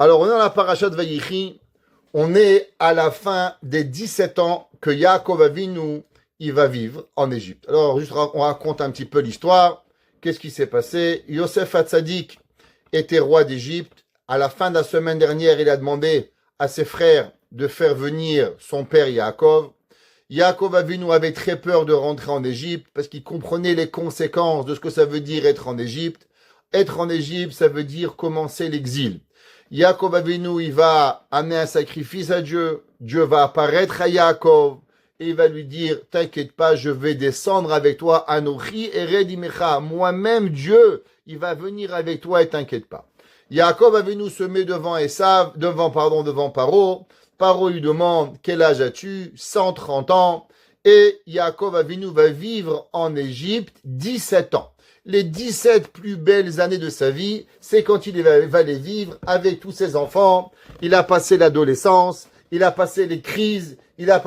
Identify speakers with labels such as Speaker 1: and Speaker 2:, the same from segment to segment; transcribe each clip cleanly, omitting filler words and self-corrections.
Speaker 1: Alors, on est dans la paracha de Vayichi. On est à la fin des 17 ans que Yaakov Avinu, il va vivre en Égypte. Alors, juste, on raconte un petit peu l'histoire. Qu'est-ce qui s'est passé? Yosef Hatzadik était roi d'Égypte. À la fin de la semaine dernière, il a demandé à ses frères de faire venir son père Yaakov. Yaakov Avinu avait très peur de rentrer en Égypte parce qu'il comprenait les conséquences de ce que ça veut dire être en Égypte. Être en Égypte, ça veut dire commencer l'exil. Yaakov Avinu, il va amener un sacrifice à Dieu. Dieu va apparaître à Yaakov et il va lui dire, t'inquiète pas, je vais descendre avec toi. Anochi ered imecha. Moi-même, Dieu, il va venir avec toi et t'inquiète pas. Yaakov Avinu se met devant Paro. Paro lui demande, quel âge as-tu? 130 ans. Et Yaakov Avinu va vivre en Égypte 17 ans. Les 17 plus belles années de sa vie, c'est quand il va les vivre avec tous ses enfants. Il a passé l'adolescence, il a passé les crises, il a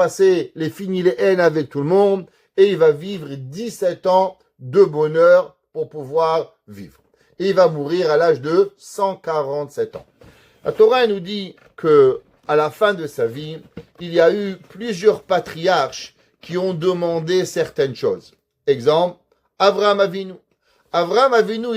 Speaker 1: fini les haines avec tout le monde, et il va vivre 17 ans de bonheur pour pouvoir vivre. Et il va mourir à l'âge de 147 ans. La Torah nous dit que à la fin de sa vie, il y a eu plusieurs patriarches qui ont demandé certaines choses. Exemple, Avraham Avinu. Avraham Avinu,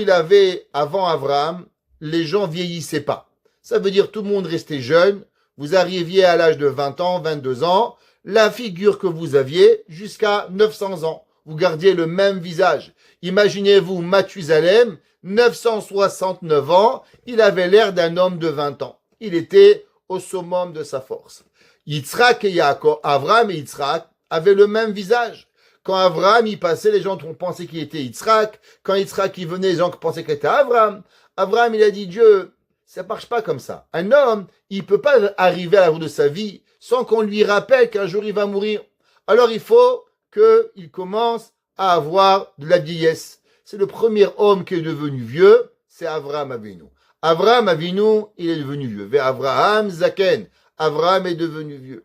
Speaker 1: avant Avraham, les gens vieillissaient pas. Ça veut dire tout le monde restait jeune. Vous arriviez à l'âge de 20 ans, 22 ans, la figure que vous aviez jusqu'à 900 ans. Vous gardiez le même visage. Imaginez-vous Mathusalem, 969 ans, il avait l'air d'un homme de 20 ans. Il était au summum de sa force. Yitzhak et Yaakov, Avraham et Yitzhak avaient le même visage. Quand Avraham y passait, les gens pensaient qu'il était Yitzhak. Quand Yitzhak y venait, les gens pensaient qu'il était Avraham. Avraham, il a dit, Dieu, ça marche pas comme ça. Un homme, il peut pas arriver à la fin de sa vie sans qu'on lui rappelle qu'un jour il va mourir. Alors il faut qu'il commence à avoir de la vieillesse. C'est le premier homme qui est devenu vieux, c'est Avraham Avinu. Avraham Avinu, il est devenu vieux. Vers Avraham Zaken. Avraham est devenu vieux.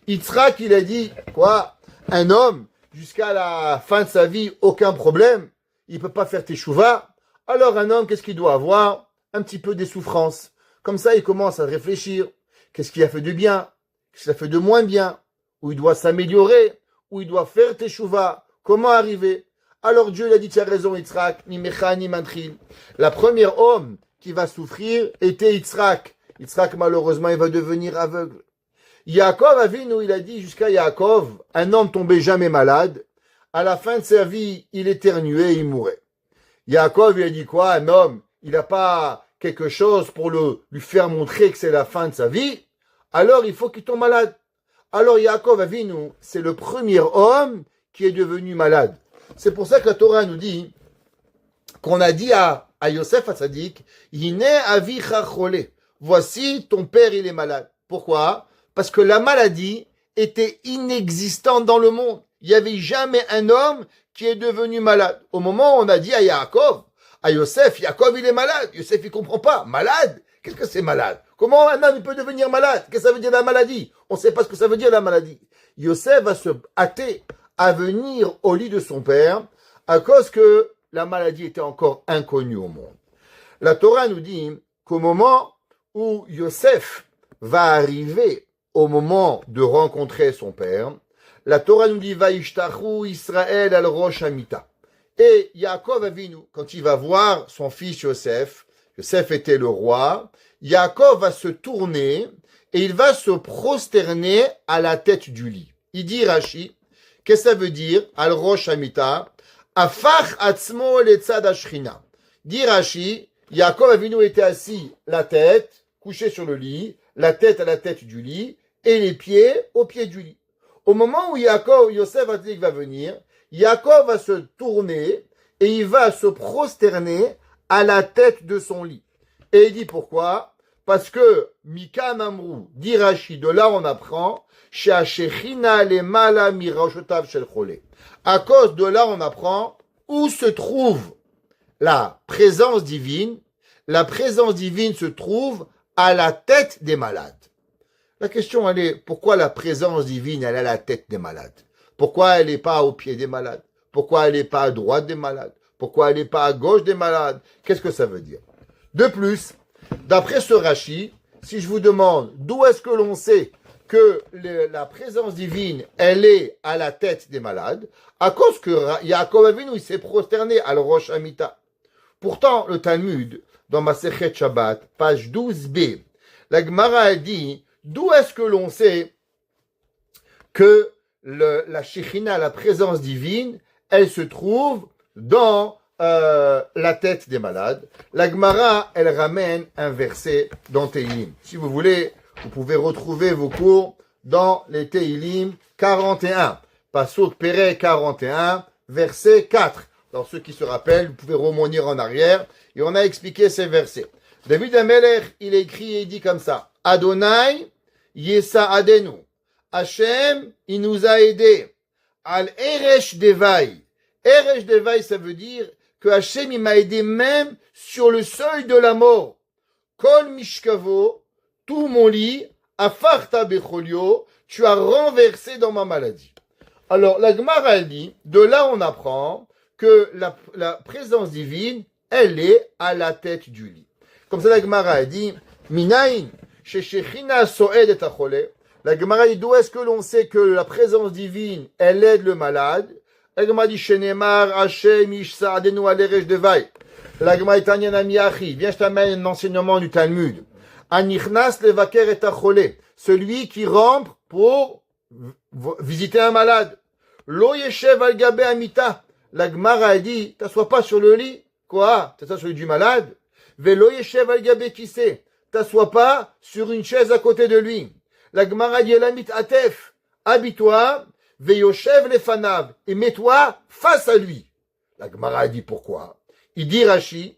Speaker 1: Yitzhak, il a dit, quoi? Un homme, jusqu'à la fin de sa vie, aucun problème. Il peut pas faire teshuva. Alors un homme, qu'est-ce qu'il doit avoir? Un petit peu des souffrances. Comme ça, il commence à réfléchir. Qu'est-ce qu'il a fait de bien? Qu'est-ce qu'il a fait de moins bien? Où il doit s'améliorer? Où il doit faire teshuva? Comment arriver? Alors Dieu lui a dit, tu as raison, Yitzhak, ni mecha ni mantril. La première homme qui va souffrir était Yitzhak. Yitzhak, malheureusement, il va devenir aveugle. Yaakov Avinu, il a dit jusqu'à Yaakov, un homme tombait jamais malade. À la fin de sa vie, il éternuait et il mourait. Yaakov, il a dit quoi? Un homme, il n'a pas quelque chose pour lui faire montrer que c'est la fin de sa vie. Alors, il faut qu'il tombe malade. Alors, Yaakov Avinu, c'est le premier homme qui est devenu malade. C'est pour ça que la Torah nous dit qu'on a dit à Yosef Hatzadik, Hine avicha chole. Voici, ton père, il est malade. Pourquoi? Parce que la maladie était inexistante dans le monde. Il n'y avait jamais un homme qui est devenu malade. Au moment où on a dit à Yaakov, à Yosef, Yaakov il est malade. Yosef il comprend pas. Malade? Qu'est-ce que c'est malade? Comment un homme peut devenir malade? Qu'est-ce que ça veut dire la maladie? On ne sait pas ce que ça veut dire la maladie. Yosef va se hâter à venir au lit de son père à cause que la maladie était encore inconnue au monde. La Torah nous dit qu'au moment où Yosef va arriver au moment de rencontrer son père, la Torah nous dit Vaishtachu Israël al Rosh Hamita. Et Yaakov Avinu, quand il va voir son fils Yosef, Yosef était le roi, Yaakov va se tourner et il va se prosterner à la tête du lit. Il dit Rashi, qu'est-ce que ça veut dire? Al Rosh Hamita, Afach Atzmo Letzad Ashrina. Dit Rashi, Yaakov Avinu était assis, la tête, couché sur le lit, la tête à la tête du lit, et les pieds au pied du lit. Au moment où Yosef va venir, Yaakov va se tourner et il va se prosterner à la tête de son lit. Et il dit pourquoi? Parce que Mika Mamrou, dit Rashi, de là on apprend, à cause de là on apprend où se trouve la présence divine. La présence divine se trouve à la tête des malades. La question, elle est, pourquoi la présence divine, elle est à la tête des malades? Pourquoi elle n'est pas au pied des malades? Pourquoi elle n'est pas à droite des malades? Pourquoi elle n'est pas à gauche des malades? Qu'est-ce que ça veut dire? De plus, d'après ce Rashi, si je vous demande d'où est-ce que l'on sait que la présence divine, elle est à la tête des malades, à cause que Yaakov Avinu, il s'est prosterné à Rosh Hamita. Pourtant, le Talmud, dans Masechet Shabbat, page 12b, la Gemara a dit, d'où est-ce que l'on sait que la Shekhinah, la présence divine, elle se trouve dans la tête des malades. La Gemara, elle ramène un verset dans Tehillim. Si vous voulez, vous pouvez retrouver vos cours dans les Tehillim 41. Pasuk Perek 41, verset 4. Alors ceux qui se rappellent, vous pouvez remonter en arrière. Et on a expliqué ces versets. David Amelech, il écrit et il dit comme ça. Adonai Yesa Adenu. Hachem, il nous a aidés. Al Eresh Devai. Eresh Devai, ça veut dire que Hachem, il m'a aidé même sur le seuil de la mort. Kol Mishkavo, tout mon lit, Afarta Becholio, tu as renversé dans ma maladie. Alors, la Gemara dit, de là on apprend que la présence divine, elle est à la tête du lit. Comme ça, la Gemara dit, Minaïn, Sheshechina Soed et Achole. La Gemara dit, d'où est-ce que l'on sait que la présence divine, elle aide le malade? La Gemara dit, Shenemar, Hashem, Ishsa, Adenu, Aleresh, Devai. La Gemara dit, Tanyan Amiachi, viens, je t'amène un enseignement du Talmud. Anichnas, Levaker et Achole. Celui qui rentre pour visiter un malade. Lo Yeshev, Al-Gabe, Amita. La Gemara a dit, t'assois pas sur le lit. Quoi? T'assois sur le lit du malade? Velo Yeshev, Al-Gabe, qui sait? T'assois pas sur une chaise à côté de lui. La Gemara dit, Elamit Atef. Habille-toi. Veyoshev lefanav, et mets-toi face à lui. La Gemara a dit pourquoi. Il dit Rashi,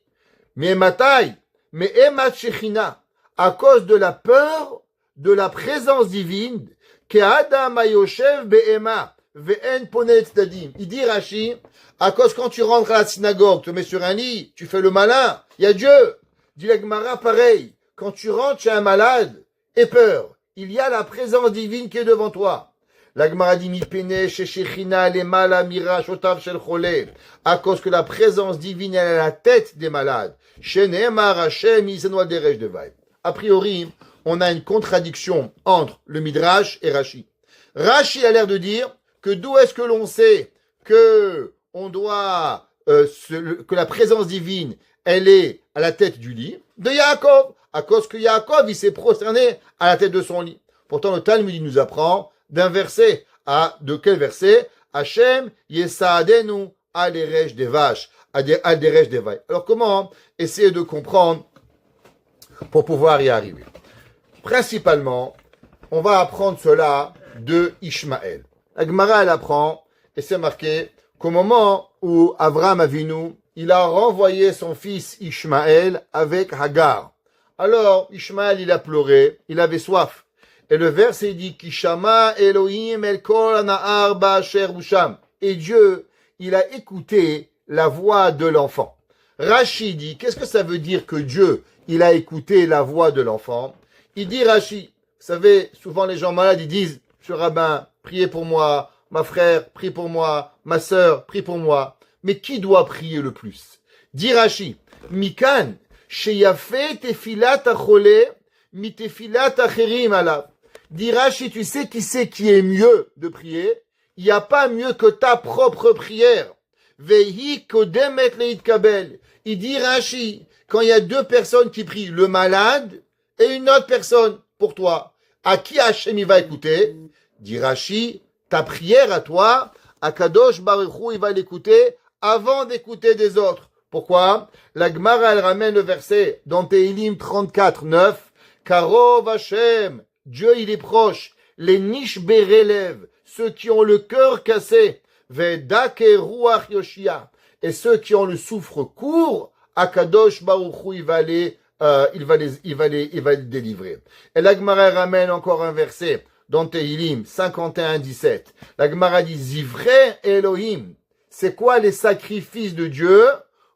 Speaker 1: mais matai, mais emat shechina, à cause de la peur de la présence divine, que Adam ayoshev be'ema, ve'en ponet tzadim. Il dit Rashi, à cause quand tu rentres à la synagogue, tu te mets sur un lit, tu fais le malin, il y a Dieu. Dit la Gemara pareil, quand tu rentres chez un malade, aie peur, il y a la présence divine qui est devant toi. La Gemara dit mipene sheshechina le mala mira shotav shel chole, à cause que la présence divine est à la tête des malades. Sheneemar Hashem yisenu al deresh devai. A priori, on a une contradiction entre le Midrash et Rashi. Rashi a l'air de dire que d'où est-ce que l'on sait que on doit que la présence divine elle est à la tête du lit de Yaakov, à cause que Yaakov il s'est prosterné à la tête de son lit. Pourtant le Talmud nous apprend d'un verset de quel verset? Hachem Yesaadenu Aleresh Devash, Aleresh Devai. Alors comment essayer de comprendre pour pouvoir y arriver? Principalement, on va apprendre cela de Ishmaël. La Gemara elle apprend, et c'est marqué qu'au moment où Avraham Avinu, il a renvoyé son fils Ishmaël avec Hagar. Alors Ishmaël il a pleuré, il avait soif. Et le verset dit Kishama Elohim el kol anahar ba'asher usham. Et Dieu, il a écouté la voix de l'enfant. Rashi dit, qu'est-ce que ça veut dire que Dieu, il a écouté la voix de l'enfant? Il dit Rashi, vous savez, souvent les gens malades, ils disent, Monsieur Rabbin, priez pour moi, ma frère, prie pour moi, ma sœur, prie pour moi. Mais qui doit prier le plus? Dit Rashi, Mikan, sheyafe tefilat achole, mi tefilat acherim alav. Dit Rashi, tu sais qui est mieux de prier? Il n'y a pas mieux que ta propre prière. Vehi kodemet leitkabel. Il dit Rashi, quand il y a deux personnes qui prient, le malade et une autre personne pour toi, à qui Hachem il va écouter? Dit Rashi, ta prière à toi, Akadosh Baruch Hu, il va l'écouter avant d'écouter des autres. Pourquoi? La Gemara elle ramène le verset dans Tehillim 34, 9. Karov Hachem, Dieu il est proche, les niches bérélèves, ceux qui ont le cœur cassé, Vedake Ruach Yoshia, et ceux qui ont le souffle court, Akadosh Baruch Hu, il va les délivrer. Et la Gemara ramène encore un verset dans Tehillim 51, 17. La Gemara dit Zivrei Elohim. C'est quoi les sacrifices de Dieu?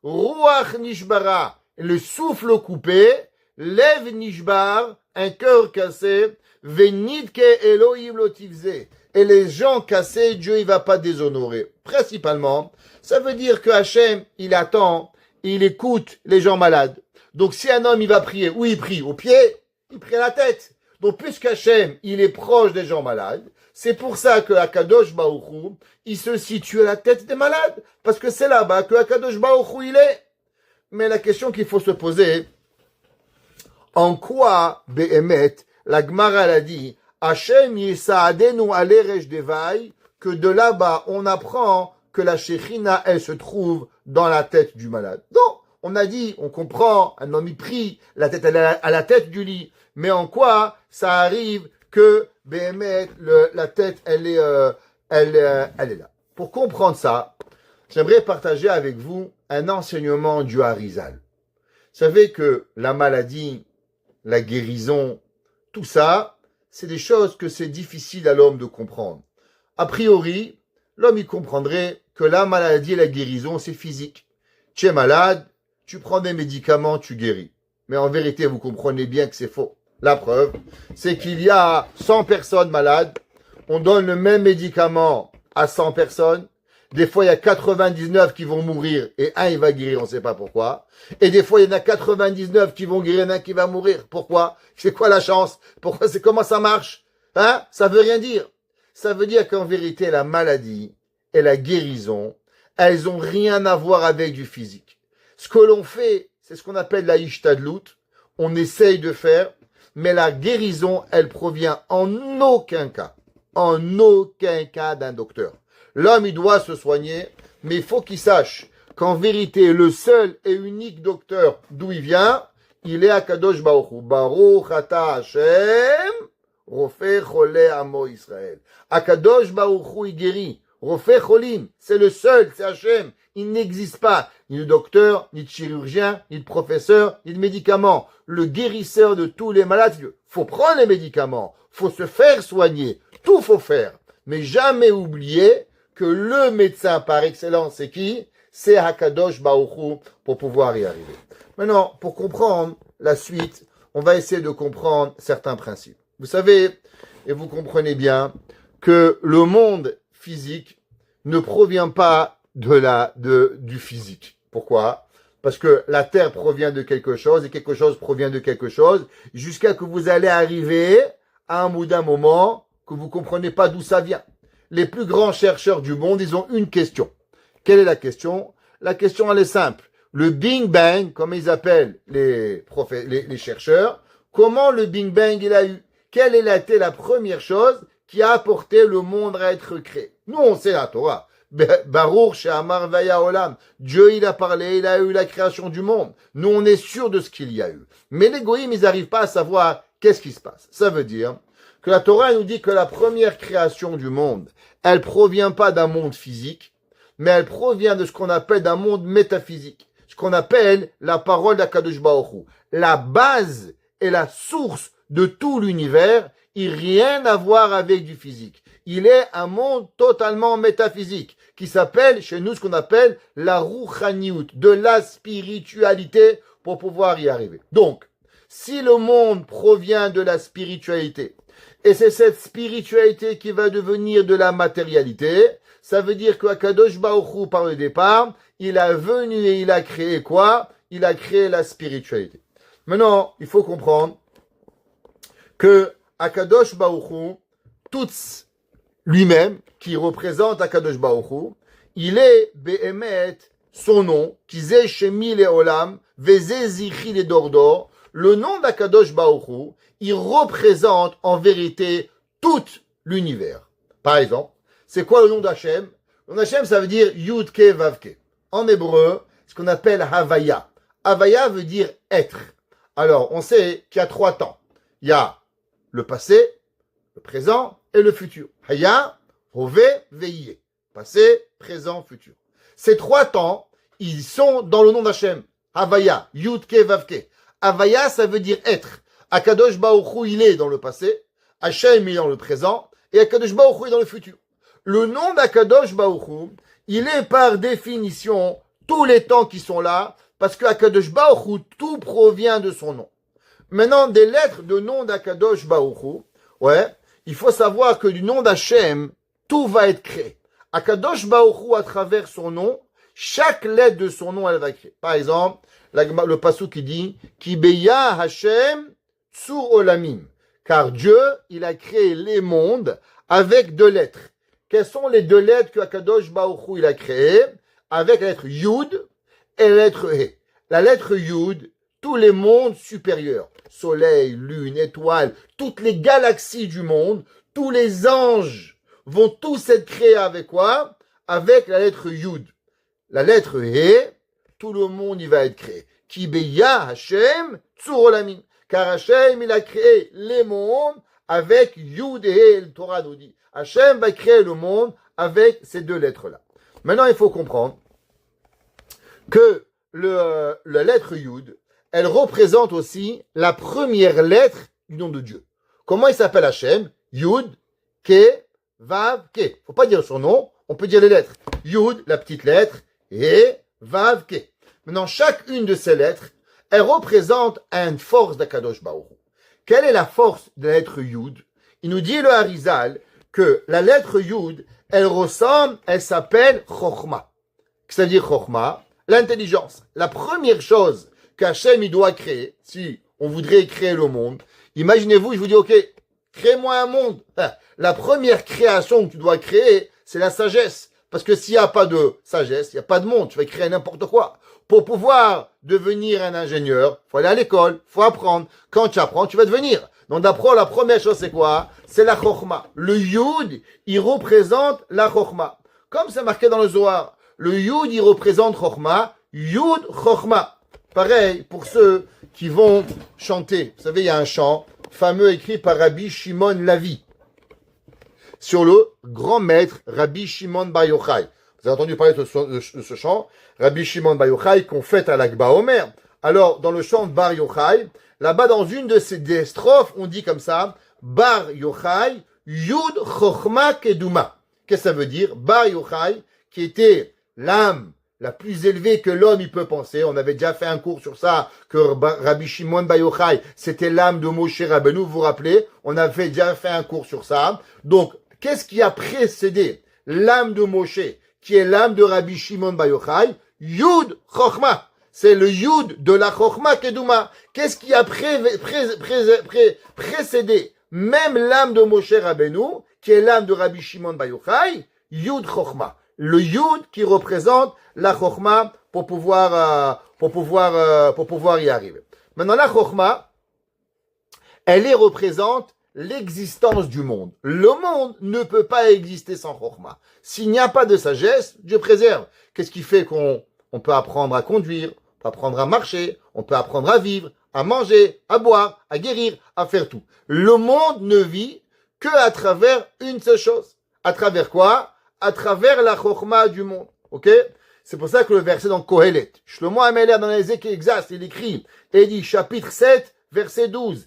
Speaker 1: Ruach Nishbara, le souffle coupé, Lev Nishbar, un cœur cassé, Venidke Elohim lotivze. Et les gens cassés, Dieu il va pas déshonorer. Principalement, ça veut dire que Hachem, il attend, il écoute les gens malades. Donc si un homme il va prier, où il prie? Au pied? il prit la tête. Donc, puisqu'Hachem, il est proche des gens malades, c'est pour ça que Akadosh Baruch Hu, il se situe à la tête des malades. Parce que c'est là-bas que Akadosh Baruch Hu, il est. Mais la question qu'il faut se poser, en quoi, Behemet, la Gemara l'a dit, Hachem Yisaadenu Aleresh Devai, que de là-bas, on apprend que la Shekhinah, elle se trouve dans la tête du malade. Non, on a dit, on comprend, un homme y prie, la tête à la tête du lit. Mais en quoi ça arrive que Behemet, la tête, elle est là. Pour comprendre ça, j'aimerais partager avec vous un enseignement du Harizal. Vous savez que la maladie, la guérison, tout ça, c'est des choses que c'est difficile à l'homme de comprendre. A priori, l'homme, il comprendrait que la maladie et la guérison, c'est physique. Tu es malade, tu prends des médicaments, tu guéris. Mais en vérité, vous comprenez bien que c'est faux. La preuve, c'est qu'il y a 100 personnes malades, on donne le même médicament à 100 personnes. Des fois, il y a 99 qui vont mourir et un, il va guérir, on ne sait pas pourquoi. Et des fois, il y en a 99 qui vont guérir et un qui va mourir. Pourquoi? C'est quoi la chance? Pourquoi? C'est comment ça marche? Hein? Ça veut rien dire. Ça veut dire qu'en vérité, la maladie et la guérison, elles ont rien à voir avec du physique. Ce que l'on fait, c'est ce qu'on appelle la ishtadlut. On essaye de faire, mais la guérison, elle provient en aucun cas d'un docteur. L'homme, il doit se soigner, mais il faut qu'il sache qu'en vérité, le seul et unique docteur d'où il vient, il est Akadosh Baruch Hu. Baruch ata Hashem, Rofeh Choleh Amo Israël. Akadosh Baruch Hu, il guérit. Rofeh Cholim, c'est le seul, c'est Hashem. Il n'existe pas ni de docteur, ni de chirurgien, ni de professeur, ni de médicaments. Le guérisseur de tous les malades, faut prendre les médicaments, faut se faire soigner, tout faut faire. Mais jamais oublier que le médecin par excellence, c'est qui? C'est Hakadosh Baruch Hu pour pouvoir y arriver. Maintenant, pour comprendre la suite, on va essayer de comprendre certains principes. Vous savez, et vous comprenez bien, que le monde physique ne provient pas du physique. Pourquoi? Parce que la terre provient de quelque chose et quelque chose provient de quelque chose jusqu'à que vous allez arriver à un bout d'un moment que vous comprenez pas d'où ça vient. Les plus grands chercheurs du monde, ils ont une question. Quelle est la question? La question, elle est simple. Le Big Bang, comme ils appellent les chercheurs, comment le Big Bang il a eu? Quelle est la première chose qui a apporté le monde à être créé? Nous, on sait la Torah. Baruch she'amar vaya olam. Dieu, il a parlé, il a eu la création du monde. Nous, on est sûr de ce qu'il y a eu. Mais les goïms, ils n'arrivent pas à savoir qu'est-ce qui se passe. Ça veut dire que la Torah nous dit que la première création du monde, elle provient pas d'un monde physique, mais elle provient de ce qu'on appelle d'un monde métaphysique. Ce qu'on appelle la parole d'Akadosh Baruch Hu. La base et la source de tout l'univers, il n'a rien à voir avec du physique. Il est un monde totalement métaphysique, qui s'appelle, chez nous, ce qu'on appelle la rouchaniout, de la spiritualité, pour pouvoir y arriver. Donc, si le monde provient de la spiritualité, et c'est cette spiritualité qui va devenir de la matérialité, ça veut dire qu'Akadosh Baruch Hu, par le départ, il a venu et il a créé quoi? Il a créé la spiritualité. Maintenant, il faut comprendre que Akadosh Baruch Hu, tout lui-même, qui représente Akadosh Baruch Hu, il est Behemet, son nom, Kizeh Shemi Leolam, Vezeh Zichi le Dordor, le nom d'Akadosh Baruch Hu, il représente en vérité tout l'univers. Par exemple, c'est quoi le nom d'Hachem? Le nom d'Hachem, ça veut dire Yudke Vavke. En hébreu, ce qu'on appelle Havaya. Havaya veut dire être. Alors, on sait qu'il y a 3 temps. Il y a le passé, le présent et le futur. Haya, Hove, Veillé. Passé, présent, futur. Ces 3 temps, ils sont dans le nom d'Hachem. Havaya, Yudke Vavke. Havaya, ça veut dire être. Akadosh Baruch Hu, il est dans le passé. Hachem est dans le présent. Et Akadosh Baruch Hu est dans le futur. Le nom d'Akadosh Baruch Hu, il est par définition tous les temps qui sont là, parce que Akadosh Baruch Hu, tout provient de son nom. Maintenant, des lettres de nom d'Akadosh Baruch Hu, il faut savoir que du nom d'Hachem, tout va être créé. Akadosh Baruch Hu, à travers son nom, chaque lettre de son nom, elle va créer. Par exemple, le passou qui dit, Ki beya Hachem Tsur Olamim. Car Dieu, il a créé les mondes avec 2 lettres. Quelles sont les 2 lettres que Akadosh Baruch Hu, il a créées? Avec la lettre Yud et la lettre He. La lettre Yud, tous les mondes supérieurs, soleil, lune, étoiles, toutes les galaxies du monde, tous les anges vont tous être créés avec quoi? Avec la lettre Yud. La lettre He, tout le monde y va être créé. Ki beya Hashem tsur olamim. Car Hashem, il a créé les mondes avec Yud et He, le Torah nous dit. Hashem va créer le monde avec ces 2 lettres-là. Maintenant, il faut comprendre que la lettre Yud, elle représente aussi la première lettre du nom de Dieu. Comment il s'appelle Hashem? Yud, Ke, Vav, Ke. Faut pas dire son nom, on peut dire les lettres. Yud, la petite lettre, et Vav, Ke. Maintenant, chacune de ces lettres, elle représente une force d'Akadosh Baruch Hu. Quelle est la force de la lettre Yud? Il nous dit le Harizal que la lettre Yud, elle s'appelle Chochma. C'est-à-dire Chochma, l'intelligence. La première chose qu'Hachem il doit créer, si on voudrait créer le monde, imaginez-vous, je vous dis, ok, crée-moi un monde. La première création que tu dois créer, c'est la sagesse. Parce que s'il n'y a pas de sagesse, il n'y a pas de monde, tu vas créer n'importe quoi. Pour pouvoir devenir un ingénieur, il faut aller à l'école, il faut apprendre. Quand tu apprends, tu vas devenir. Donc d'abord, la première chose, c'est quoi? C'est la Chochma. Le Yud, il représente la Chochma. Comme c'est marqué dans le Zohar, le Yud, il représente Chochma. Yud, Chochma. Pareil pour ceux qui vont chanter. Vous savez, il y a un chant fameux écrit par Rabbi Shimon Lavi sur le grand maître Rabbi Shimon Bar Yochai. Vous avez entendu parler de ce chant, Rabbi Shimon Bar Yochai, qu'on fête à l'Akba Omer. Alors, dans le chant de Bar Yochai, là-bas, dans une de ces strophes, on dit comme ça, Bar Yochai, Yud Chochma Keduma. Qu'est-ce que ça veut dire? Bar Yochai, qui était l'âme la plus élevée que l'homme il peut penser. On avait déjà fait un cours sur ça, que Rabbi Shimon Bar Yochai, c'était l'âme de Moshe Rabbeinu, vous vous rappelez? On avait déjà fait un cours sur ça. Donc, qu'est-ce qui a précédé l'âme de Moshe, qui est l'âme de Rabbi Shimon Bar Yochai? Yud Chochma. C'est le Yud de la Chochma Keduma. Qu'est-ce qui a précédé même l'âme de Moshe Rabbeinu, qui est l'âme de Rabbi Shimon Bar Yochai? Yud Chochma. Le Yud qui représente la Chochma pour pouvoir y arriver. Maintenant, la Chochma, elle représente l'existence du monde. Le monde ne peut pas exister sans Chochma. S'il n'y a pas de sagesse, Dieu préserve. Qu'est-ce qui fait qu'on peut apprendre à conduire, on peut apprendre à marcher, on peut apprendre à vivre, à manger, à boire, à guérir, à faire tout. Le monde ne vit que à travers une seule chose. À travers quoi? À travers la Chochma du monde. Ok? C'est pour ça que le verset dans Kohelet, Shlomo Ameler dans les Exas, il écrit, et dit, chapitre 7, verset 12,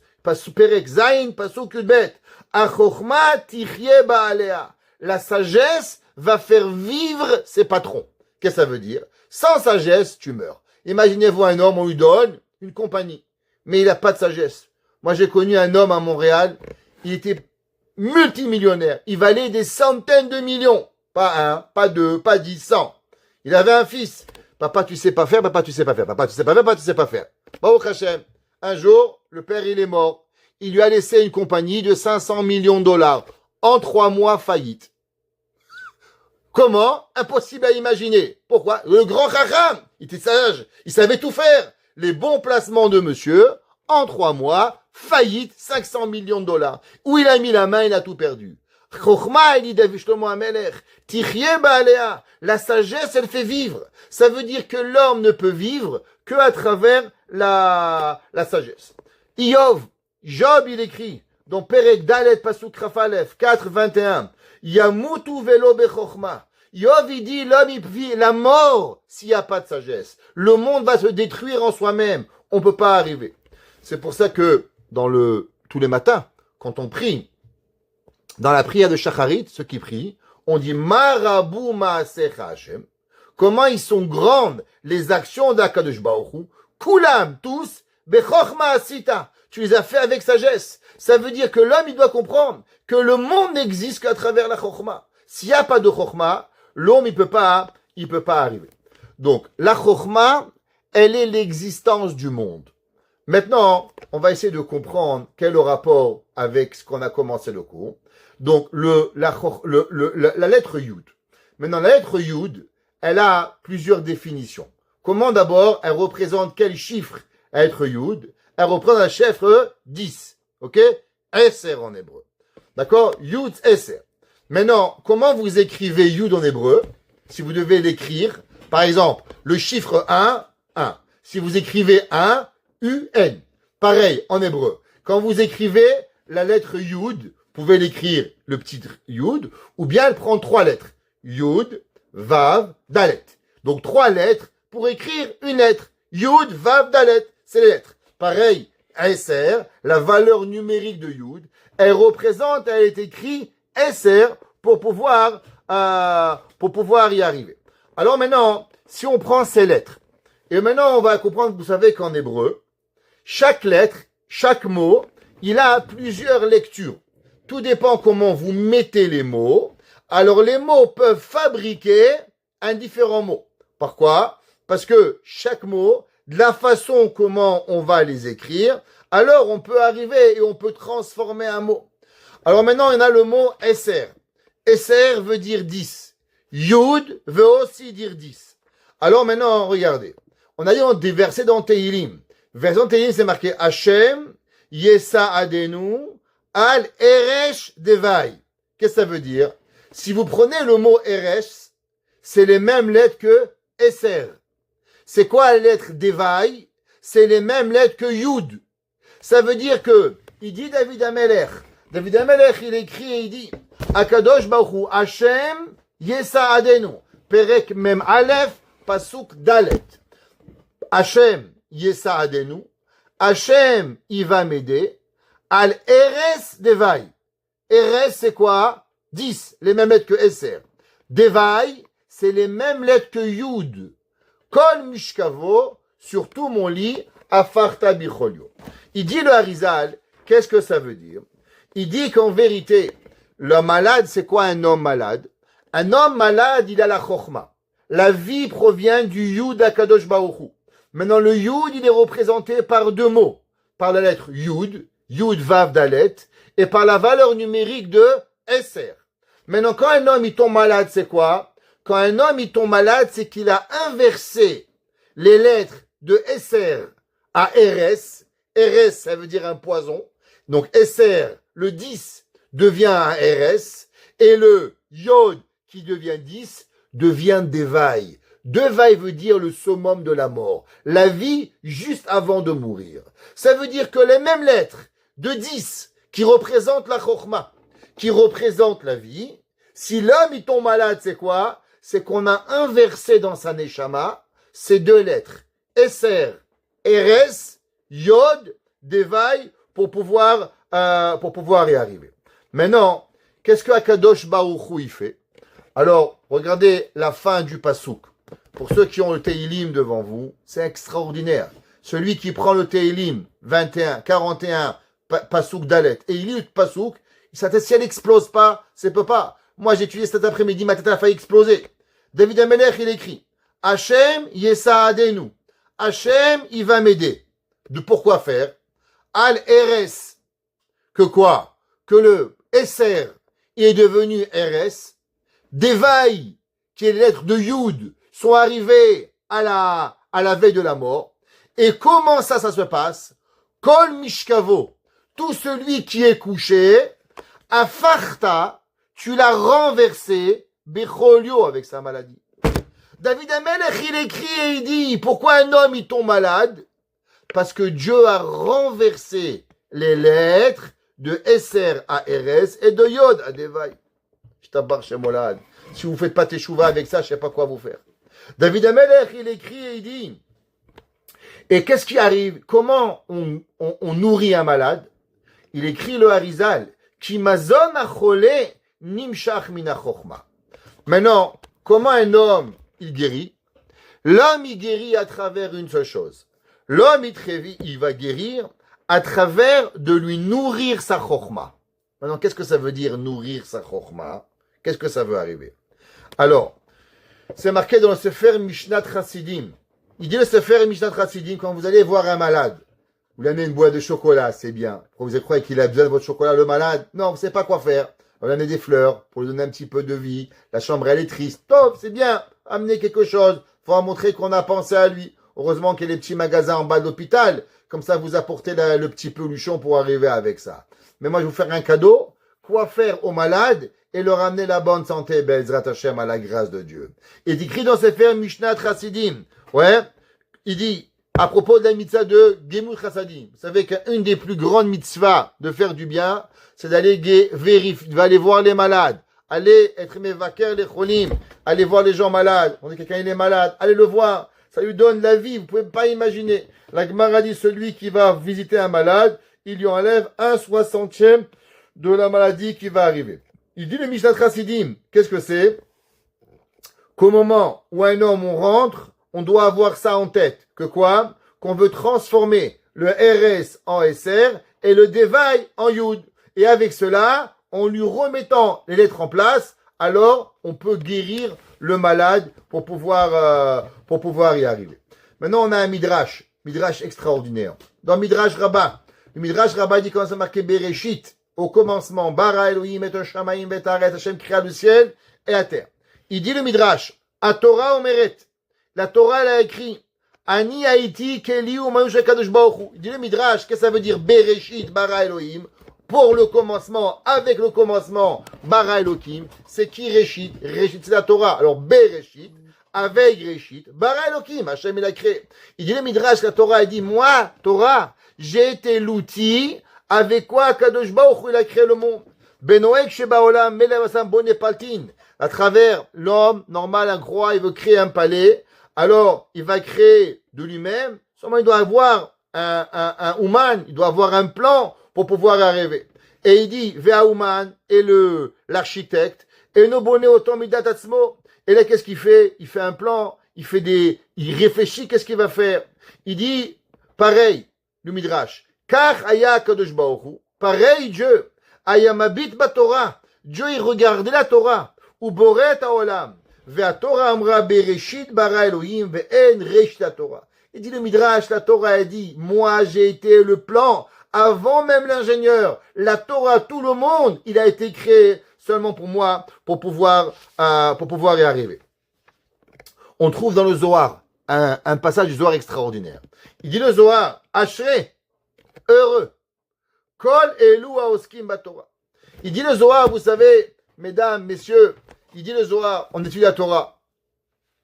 Speaker 1: Perek Zayin, Pasuk Yudbet, Achochma tichye ba'alea. La sagesse va faire vivre ses patrons. Qu'est-ce que ça veut dire? Sans sagesse, tu meurs. Imaginez-vous un homme, on lui donne une compagnie, mais il n'a pas de sagesse. Moi, j'ai connu un homme à Montréal, il était multimillionnaire, il valait des centaines de millions. Pas 1, pas 2, pas 10, 100. Il avait un fils. Papa, tu sais pas faire, papa, tu sais pas faire, papa, tu sais pas faire, papa, tu sais pas faire. Baruch Hashem. Un jour, le père, il est mort. Il lui a laissé une compagnie de 500 millions de dollars. En 3 mois, faillite. Comment? Impossible à imaginer. Pourquoi? Le grand Chacham, il était sage. Il savait tout faire. Les bons placements de monsieur, en 3 mois, faillite, 500 millions de dollars. Où il a mis la main, il a tout perdu. Chochma, il dit David Shlomo Amelech, tichye ba'alea. La sagesse, elle fait vivre. Ça veut dire que l'homme ne peut vivre que à travers la sagesse. Job, il écrit, dans Perek Dalet Pasuk Rafalef 4:21, Yamutu velo bechochma. Yov, il dit, l'homme, il vit la mort s'il n'y a pas de sagesse. Le monde va se détruire en soi-même. On ne peut pas arriver. C'est pour ça que, tous les matins, quand on prie, dans la prière de Shacharit, ceux qui prient, on dit Marabou Maasecha Hashem. Comment ils sont grandes les actions d'Akadosh Baruch Hu. Kulam, tous, Bechochma Asita. Tu les as fait avec sagesse. Ça veut dire que l'homme, il doit comprendre que le monde n'existe qu'à travers la Chochma. S'il n'y a pas de Chochma, l'homme, il peut pas arriver. Donc, la Chochma, elle est l'existence du monde. Maintenant, on va essayer de comprendre quel est le rapport avec ce qu'on a commencé le cours. Donc, la lettre Yud. Maintenant, la lettre Yud, elle a plusieurs définitions. Comment d'abord, elle représente quel chiffre à être Yud? Elle représente un chiffre 10. Ok? Eser en hébreu. D'accord? Yud, Eser. Maintenant, comment vous écrivez Yud en hébreu? Si vous devez l'écrire, par exemple, le chiffre 1, 1. Si vous écrivez 1, UN. Pareil, en hébreu. Quand vous écrivez la lettre Yud, vous pouvez l'écrire le petit Yud, ou bien elle prend 3 lettres. Yud, Vav, Dalet. Donc 3 lettres pour écrire une lettre. Yud, Vav, Dalet. C'est les lettres. Pareil, SR, la valeur numérique de Yud, elle est écrite SR pour pouvoir y arriver. Alors maintenant, si on prend ces lettres, et maintenant on va comprendre, vous savez qu'en hébreu, chaque lettre, chaque mot, il a plusieurs lectures. Tout dépend comment vous mettez les mots. Alors les mots peuvent fabriquer un différent mot. Pourquoi? Parce que chaque mot, de la façon comment on va les écrire, alors on peut arriver et on peut transformer un mot. Alors maintenant, on a le mot SR. SR veut dire 10. Yud veut aussi dire 10. Alors maintenant, regardez. On a dit des versets dans Tehilim. Verset Tehilim, c'est marqué Hashem, Yesa Adenu, Al Eresh Devai. Qu'est-ce que ça veut dire? Si vous prenez le mot Eresh, c'est les mêmes lettres que SR. C'est quoi la lettre Devai? C'est les mêmes lettres que Yud. Ça veut dire que, il dit David Amelech, il écrit et il dit, Akadosh Baruch Hu, Hashem, Yesa Adenu, Perek Mem Aleph, Pasuk Dalet. Hashem, Yesa Adenu, Hashem, il va m'aider, Al Eres Devai. Eres, c'est quoi? 10, les mêmes lettres que SR. Devai, c'est les mêmes lettres que Yud. Kol Mishkavo, sur tout mon lit, Afarta Bicholio. Il dit le Harizal, qu'est-ce que ça veut dire? Il dit qu'en vérité, le malade, c'est quoi un homme malade? Un homme malade, il a la chokhma. La vie provient du Yud Akadosh Baruch Hu. Maintenant, le Yud, il est représenté par 2 mots. Par la lettre Yud, Yud Vav Dalet, et par la valeur numérique de SR. Maintenant, quand un homme, il tombe malade, c'est quoi? Quand un homme, il tombe malade, c'est qu'il a inversé les lettres de SR à RS. RS, ça veut dire un poison. Donc, SR, le 10, devient un RS. Et le Yod, qui devient 10, devient Devai. Devai veut dire le summum de la mort. La vie juste avant de mourir. Ça veut dire que les mêmes lettres de 10, qui représentent la Chokhmah, qui représentent la vie, si l'homme, il tombe malade, c'est quoi? C'est qu'on a inversé dans sa Neshama ces 2 lettres. SR, RS, Yod, Devai, pour pouvoir y arriver. Maintenant, qu'est-ce que Akadosh Baruch Hu, il fait? Alors, regardez la fin du Pasuk. Pour ceux qui ont le Tehilim devant vous, c'est extraordinaire. Celui qui prend le Tehilim 21, 41, Pasuk Dalet, et il lit le Pasuk, sa tête, si elle n'explose pas, c'est peut pas. Moi, j'ai étudié cet après-midi, ma tête a failli exploser. David Amelech, il écrit, Hashem Yesa Adenu. Hashem, il va m'aider. De pourquoi faire? Al RS. Que quoi? Que le SR est devenu RS. Devai, qui est les lettres de Yud, sont arrivées à la veille de la mort. Et comment ça se passe? Kol Mishkavo, tout celui qui est couché, Afarta, tu l'as renversé, Becholio, avec sa maladie. David Amelech, il écrit et il dit, pourquoi un homme, il tombe malade? Parce que Dieu a renversé les lettres de SR à RS et de Yod à Devai. Je t'abarre chez Molad. Si vous ne faites pas teshuva avec ça, je ne sais pas quoi vous faire. David Amelech, il écrit et il dit, et qu'est-ce qui arrive? Comment on nourrit un malade? Il écrit le Harizal, Ki mazon achole nimshach mina chokhma. Maintenant, comment un homme, il guérit? L'homme, il guérit à travers une seule chose. L'homme, il va guérir à travers de lui nourrir sa chokhma. Maintenant, qu'est-ce que ça veut dire nourrir sa chokhma? Qu'est-ce que ça veut arriver? Alors, c'est marqué dans le Sefer Mishnat Chassidim. Il dit le Sefer Mishnat Chassidim, quand vous allez voir un malade, Vous lui amenez une boîte de chocolat, c'est bien. Vous croyez qu'il a besoin de votre chocolat, le malade? Non, vous ne savez pas quoi faire. On lui amener des fleurs pour lui donner un petit peu de vie. La chambre, elle est triste. Top, c'est bien. Amenez quelque chose. Faut montrer qu'on a pensé à lui. Heureusement qu'il y a les petits magasins en bas de l'hôpital. Comme ça, vous apportez le petit peluchon pour arriver avec ça. Mais moi, je vais vous faire un cadeau. Quoi faire aux malades et leur amener la bonne santé, Bezrat Hashem, à la grâce de Dieu. Et il écrit dans ses frères Mishnat Chassidim. Ouais. Il dit, à propos de la mitzvah de Gemut Chassadim. Vous savez qu'une des plus grandes mitzvahs de faire du bien, c'est d'aller aller voir les malades. Aller être mevaker les cholim. Aller voir les gens malades. On dit quelqu'un il est malade. Allez le voir. Ça lui donne la vie. Vous pouvez pas imaginer. La Gemara dit celui qui va visiter un malade, il lui enlève 1/60 de la maladie qui va arriver. Il dit le Mishnat Chassidim. Qu'est-ce que c'est? Qu'au moment où un homme on rentre, on doit avoir ça en tête. Que quoi? Qu'on veut transformer le RS en SR et le Devaï en Yud. Et avec cela, en lui remettant les lettres en place, alors on peut guérir le malade pour pouvoir y arriver. Maintenant, on a un Midrash extraordinaire. Dans Midrash Rabbah, le Midrash Rabbah dit comment ça marqué Bereshit, au commencement, Bara Elohim et Shamayim Betaret, Hashem créa le ciel et la terre. Il dit le Midrash, à Torah Omeret, la Torah elle a écrit, Ani Haïti Keli ou Manush Kadosh Baruch Hu. Il dit le Midrash, qu'est-ce que ça veut dire Bereshit, Bara Elohim? Pour le commencement, avec le commencement, Bara Elohim, c'est qui Réchit? Réchit, c'est la Torah. Alors, Bereshit, avec Réchit, Bara Elohim, Hachem, il a créé. Il dit le Midrash, la Torah, il dit, moi, Torah, j'ai été l'outil avec quoi Kadosh Baruch Hu, il a créé le monde. Benoek Shebaolam, Melevasam Bonepaltin. À travers l'homme, normal, un roi, il veut créer un palais. Alors, il va créer de lui-même. Seulement, il doit avoir un Ouman, il doit avoir un plan pour pouvoir y arriver. Et il dit, Ve'auman est l'architecte, et no bonnet autant midat atzmo. Et là, qu'est-ce qu'il fait? Il fait un plan, il réfléchit, qu'est-ce qu'il va faire? Il dit, pareil, le Midrash, Kach aya kadosh baruch hu, pareil Dieu, ayamabit batorah, Dieu il regardait la Torah, ou boret haolam, ve'atorah amra bereshit bara Elohim, ve'en reshit Torah. Il dit le Midrash, la Torah a dit, moi j'ai été le plan, avant même l'ingénieur, la Torah, tout le monde, il a été créé seulement pour moi, pour pouvoir y arriver. On trouve dans le Zohar un passage du Zohar extraordinaire. Il dit le Zohar, Ashrei, heureux, Kol elu haoskim batorah. Il dit le Zohar, vous savez, mesdames, messieurs, il dit le Zohar, on étudie la Torah.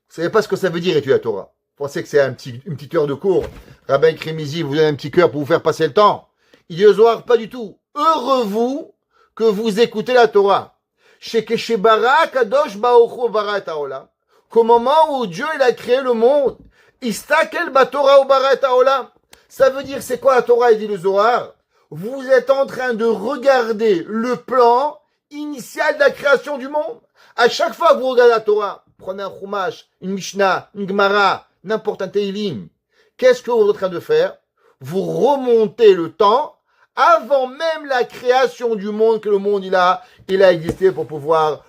Speaker 1: Vous savez pas ce que ça veut dire étudier la Torah. Vous pensez que c'est une petite heure de cours. Rabbin Krimizi vous donne un petit cœur pour vous faire passer le temps. Il dit le Zohar, pas du tout. Heureux vous que vous écoutez la Torah. Qu'au moment où Dieu il a créé le monde, Istakel Batora Barat Haolam. Ça veut dire, c'est quoi la Torah? Il dit le Zohar. Vous êtes en train de regarder le plan initial de la création du monde. À chaque fois que vous regardez la Torah, prenez un Chumash, une Mishnah, une Gemara, n'importe un Teilim. Qu'est-ce que vous êtes en train de faire? Vous remontez le temps avant même la création du monde, que le monde il a existé pour pouvoir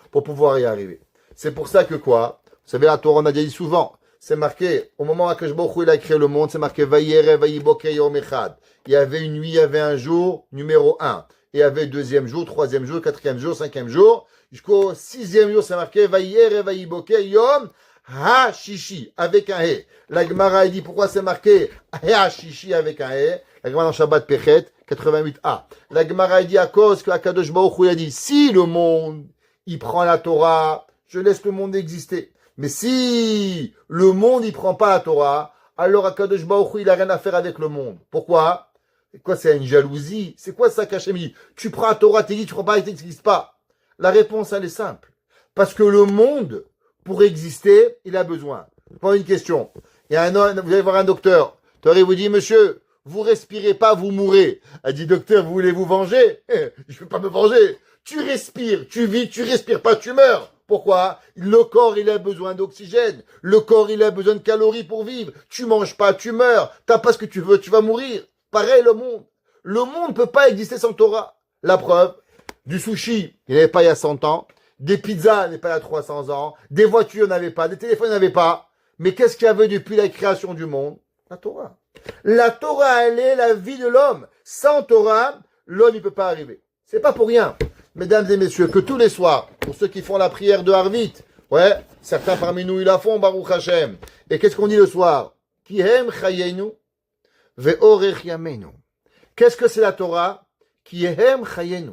Speaker 1: y arriver. C'est pour ça que quoi? Vous savez, la Torah, on a déjà dit souvent, c'est marqué, au moment où Akash Baruch Hu, il a créé le monde, c'est marqué Vayere Vayiboker Yom Echad. Il y avait une nuit, il y avait un jour, numéro 1. Et il y avait deuxième jour, troisième jour, quatrième jour, cinquième jour, jusqu'au sixième jour, c'est marqué Vayere Vayiboker Yom Ha-Shishi, avec un He. La Gemara, il dit pourquoi c'est marqué Ha-Shishi avec un He. La Gemara dans Shabbat Pechet, 88a. La Gemara, il dit à cause que Akadosh Baruch Hu, il a dit, si le monde, il prend la Torah, je laisse le monde exister. Mais si le monde, il prend pas la Torah, alors Akadosh Baruch Hu, il a rien à faire avec le monde. Pourquoi? C'est quoi, c'est une jalousie? C'est quoi ça qu'Hachem dit? Tu prends la Torah, t'es dit, tu prends pas, il n'existe pas. La réponse, elle est simple. Parce que le monde, pour exister, il a besoin. Je prends une question. Il y a vous allez voir un docteur. Le docteur, il vous dit, monsieur, vous respirez pas, vous mourrez. Elle dit, docteur, vous voulez vous venger? Je peux pas me venger. Tu respires, tu vis, tu respires pas, tu meurs. Pourquoi? Le corps, il a besoin d'oxygène. Le corps, il a besoin de calories pour vivre. Tu manges pas, tu meurs. T'as pas ce que tu veux, tu vas mourir. Pareil, le monde. Le monde peut pas exister sans Torah. La preuve, du sushi, il n'y avait pas il y a 100 ans. Des pizzas, il n'y avait pas il y a 300 ans. Des voitures, il n'y avait pas. Des téléphones, il n'y avait pas. Mais qu'est-ce qu'il y avait depuis la création du monde? La Torah. La Torah, elle est la vie de l'homme. Sans Torah, l'homme, il peut pas arriver. C'est pas pour rien, mesdames et messieurs, que tous les soirs, pour ceux qui font la prière de Harvit, ouais, certains parmi nous, ils la font, Baruch Hashem. Et qu'est-ce qu'on dit le soir? Kihem chayenu ve'orech yamenu. Qu'est-ce que c'est la Torah? Kihem chayenu.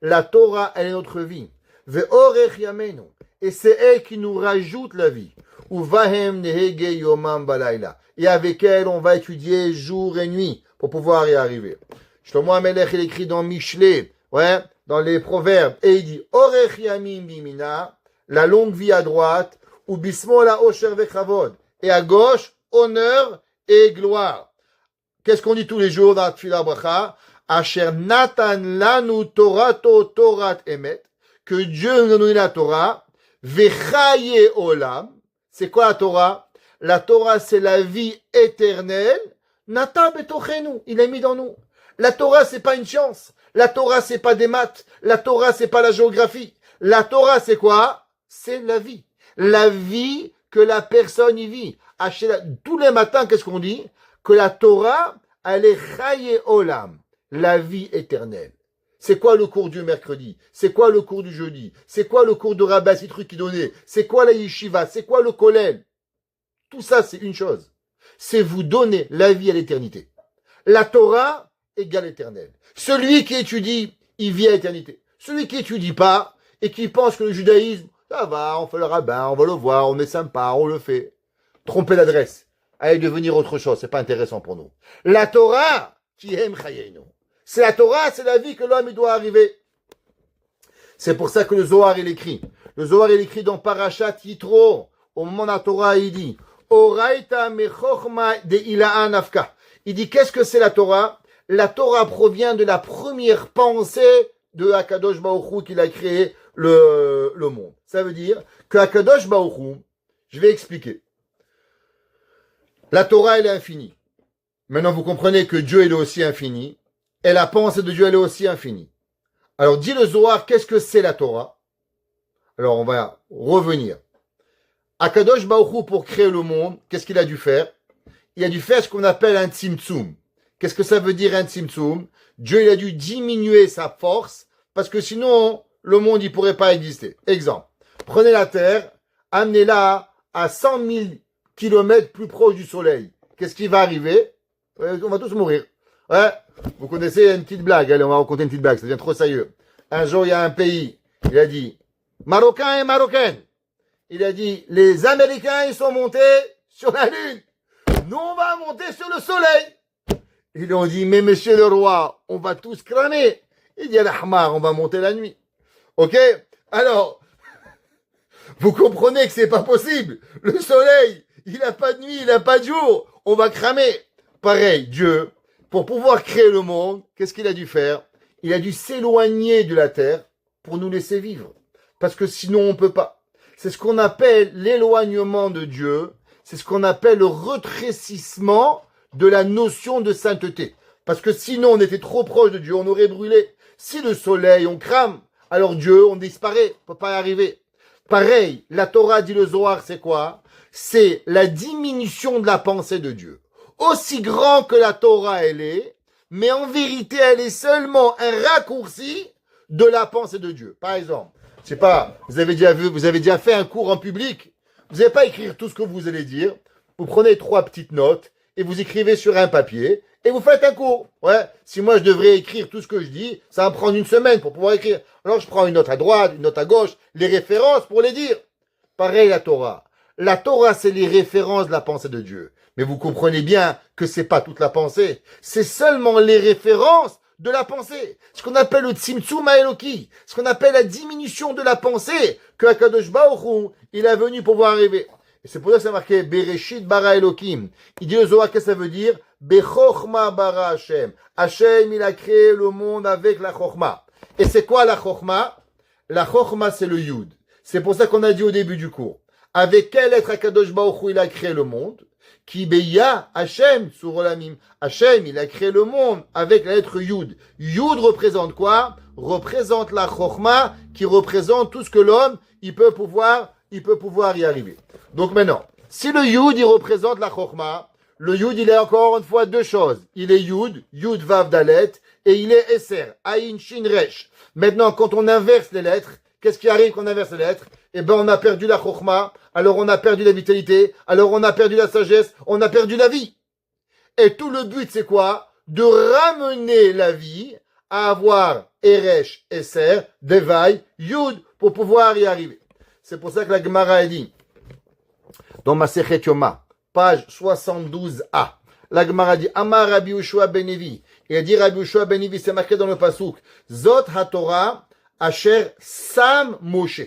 Speaker 1: La Torah, elle est notre vie. Ve'orech yamenu. Et c'est elle qui nous rajoute la vie. Uvahem nehege yomam balayla. Et avec elle, on va étudier jour et nuit pour pouvoir y arriver. Shlomo HaMelech, il écrit dans Michelet, ouais, dans les proverbes, et il dit, Orech yamim bimina, la longue vie à droite, ou bismola osher vechavod, et à gauche, honneur et gloire. Qu'est-ce qu'on dit tous les jours dans la Tfilah Bracha? Asher natan lanu torato torat emet, que Dieu nous a donné la Torah, vechaye olam. C'est quoi la Torah? La Torah, c'est la vie éternelle. Nata betochenu, il a mis dans nous. La Torah, c'est pas une science. La Torah, c'est pas des maths. La Torah, c'est pas la géographie. La Torah, c'est quoi? C'est la vie. La vie que la personne y vit. Tous les matins, qu'est-ce qu'on dit? Que la Torah, elle est chaye olam, la vie éternelle. C'est quoi le cours du mercredi? C'est quoi le cours du jeudi? C'est quoi le cours de Rabbi Citruc qui donnait? C'est quoi la yeshiva? C'est quoi le kollel? Tout ça, c'est une chose. C'est vous donner la vie à l'éternité. La Torah égale éternelle. Celui qui étudie, il vit à l'éternité. Celui qui étudie pas et qui pense que le judaïsme, ça va, on fait le rabbin, on va le voir, on est sympa, on le fait. Trompez l'adresse. Allez devenir autre chose, c'est pas intéressant pour nous. La Torah, qui aime chayenu. C'est la Torah, c'est la vie que l'homme il doit arriver. C'est pour ça que le Zohar il écrit. Le Zohar il écrit dans Parashat Yitro. Au moment de la Torah, il dit Oraita mechochma de ila'a nafka. Il dit qu'est-ce que c'est la Torah? La Torah provient de la première pensée de Akadosh Baruch Hu qu'il a créé le monde. Ça veut dire que Akadosh Baruch Hu, je vais expliquer. La Torah elle est infinie. Maintenant vous comprenez que Dieu il est aussi infini. Et la pensée de Dieu, elle est aussi infinie. Alors, dit le Zohar, qu'est-ce que c'est la Torah? Alors, on va revenir. Akadosh Baruch Hu, pour créer le monde, qu'est-ce qu'il a dû faire? Il a dû faire ce qu'on appelle un tzimtzum. Qu'est-ce que ça veut dire un tzimtzum? Dieu, il a dû diminuer sa force, parce que sinon, le monde, il pourrait pas exister. Exemple. Prenez la Terre, amenez-la à 100 000 kilomètres plus proche du Soleil. Qu'est-ce qui va arriver? On va tous mourir. Ouais. Vous connaissez une petite blague, allez, on va raconter une petite blague, ça devient trop sérieux. Un jour, il y a un pays, il a dit, Marocains et Marocaines. Il a dit, les Américains, ils sont montés sur la Lune. Nous, on va monter sur le Soleil. Ils ont dit, mais monsieur le roi, on va tous cramer. Il dit, Al-Ahmar, on va monter la nuit. Ok? Alors, vous comprenez que c'est pas possible. Le Soleil, il a pas de nuit, il a pas de jour. On va cramer. Pareil, Dieu, pour pouvoir créer le monde, qu'est-ce qu'il a dû faire? Il a dû s'éloigner de la terre pour nous laisser vivre. Parce que sinon, on peut pas. C'est ce qu'on appelle l'éloignement de Dieu. C'est ce qu'on appelle le retrécissement de la notion de sainteté. Parce que sinon, on était trop proche de Dieu, on aurait brûlé. Si le soleil, on crame, alors Dieu, on disparaît. On peut pas y arriver. Pareil, la Torah dit le Zohar, c'est quoi? C'est la diminution de la pensée de Dieu. Aussi grand que la Torah elle est, mais en vérité elle est seulement un raccourci de la pensée de Dieu. Par exemple, je sais pas, vous avez déjà fait un cours en public, vous n'allez pas écrire tout ce que vous allez dire, vous prenez 3 petites notes et vous écrivez sur un papier et vous faites un cours. Ouais, si moi je devrais écrire tout ce que je dis, ça va me prendre une semaine pour pouvoir écrire. Alors je prends une note à droite, une note à gauche, les références pour les dire. Pareil la Torah. La Torah c'est les références de la pensée de Dieu. Mais vous comprenez bien que c'est pas toute la pensée. C'est seulement les références de la pensée. Ce qu'on appelle le tzimtzum ha'eloki. Ce qu'on appelle la diminution de la pensée que Akadosh Baruch Hu, il est venu pour pouvoir arriver. Et c'est pour ça que c'est marqué Bereshit bara Elokim. Il dit le Zohar, qu'est-ce que ça veut dire? Bechochma bara Hashem. Hashem, il a créé le monde avec la chochma. Et c'est quoi la chochma? La chochma, c'est le yud. C'est pour ça qu'on a dit au début du cours. Avec quel être Akadosh Baruch Hu, il a créé le monde? Qui beya Hashem sur Olamim. Hashem, il a créé le monde avec la lettre Yud. Yud représente quoi? Représente la Chochma, qui représente tout ce que l'homme, il peut pouvoir y arriver. Donc maintenant, si le Yud, il représente la Chochma, Le Yud, il est encore une fois deux choses. Il est Yud, Yud Vav Dalet, et il est Esser, Aïn Shin Resh. Maintenant, quand on inverse les lettres, qu'est-ce qui arrive quand on inverse les lettres? Eh ben, on a perdu la Chokhmah, alors on a perdu la vitalité, alors on a perdu la sagesse, on a perdu la vie. Et tout le but, c'est quoi? De ramener la vie à avoir Eresh, Esser, Devai, Yud, pour pouvoir y arriver. C'est pour ça que la Gemara a dit, dans Masechet Yoma, page 72a, la Gemara dit, Amar Rabbi Yehoshua ben Levi. Il a dit Rabbi Yehoshua ben Levi, c'est marqué dans le Pasuk, Zot HaTorah Asher Sam Moshe.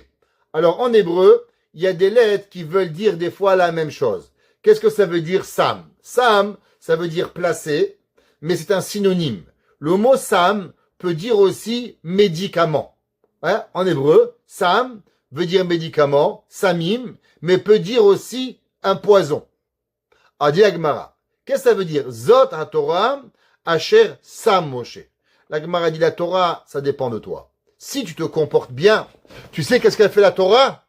Speaker 1: Alors, en hébreu, il y a des lettres qui veulent dire des fois la même chose. Qu'est-ce que ça veut dire Sam? Sam, ça veut dire placé, mais c'est un synonyme. Le mot Sam peut dire aussi médicament. Hein? En hébreu, Sam veut dire médicament, Samim, mais peut dire aussi un poison. Adi Agmara. Qu'est-ce que ça veut dire? Zot HaTorah Asher Sam Moshe. La Gemara dit la Torah, ça dépend de toi. Si tu te comportes bien, tu sais qu'est-ce qu'elle fait la Torah?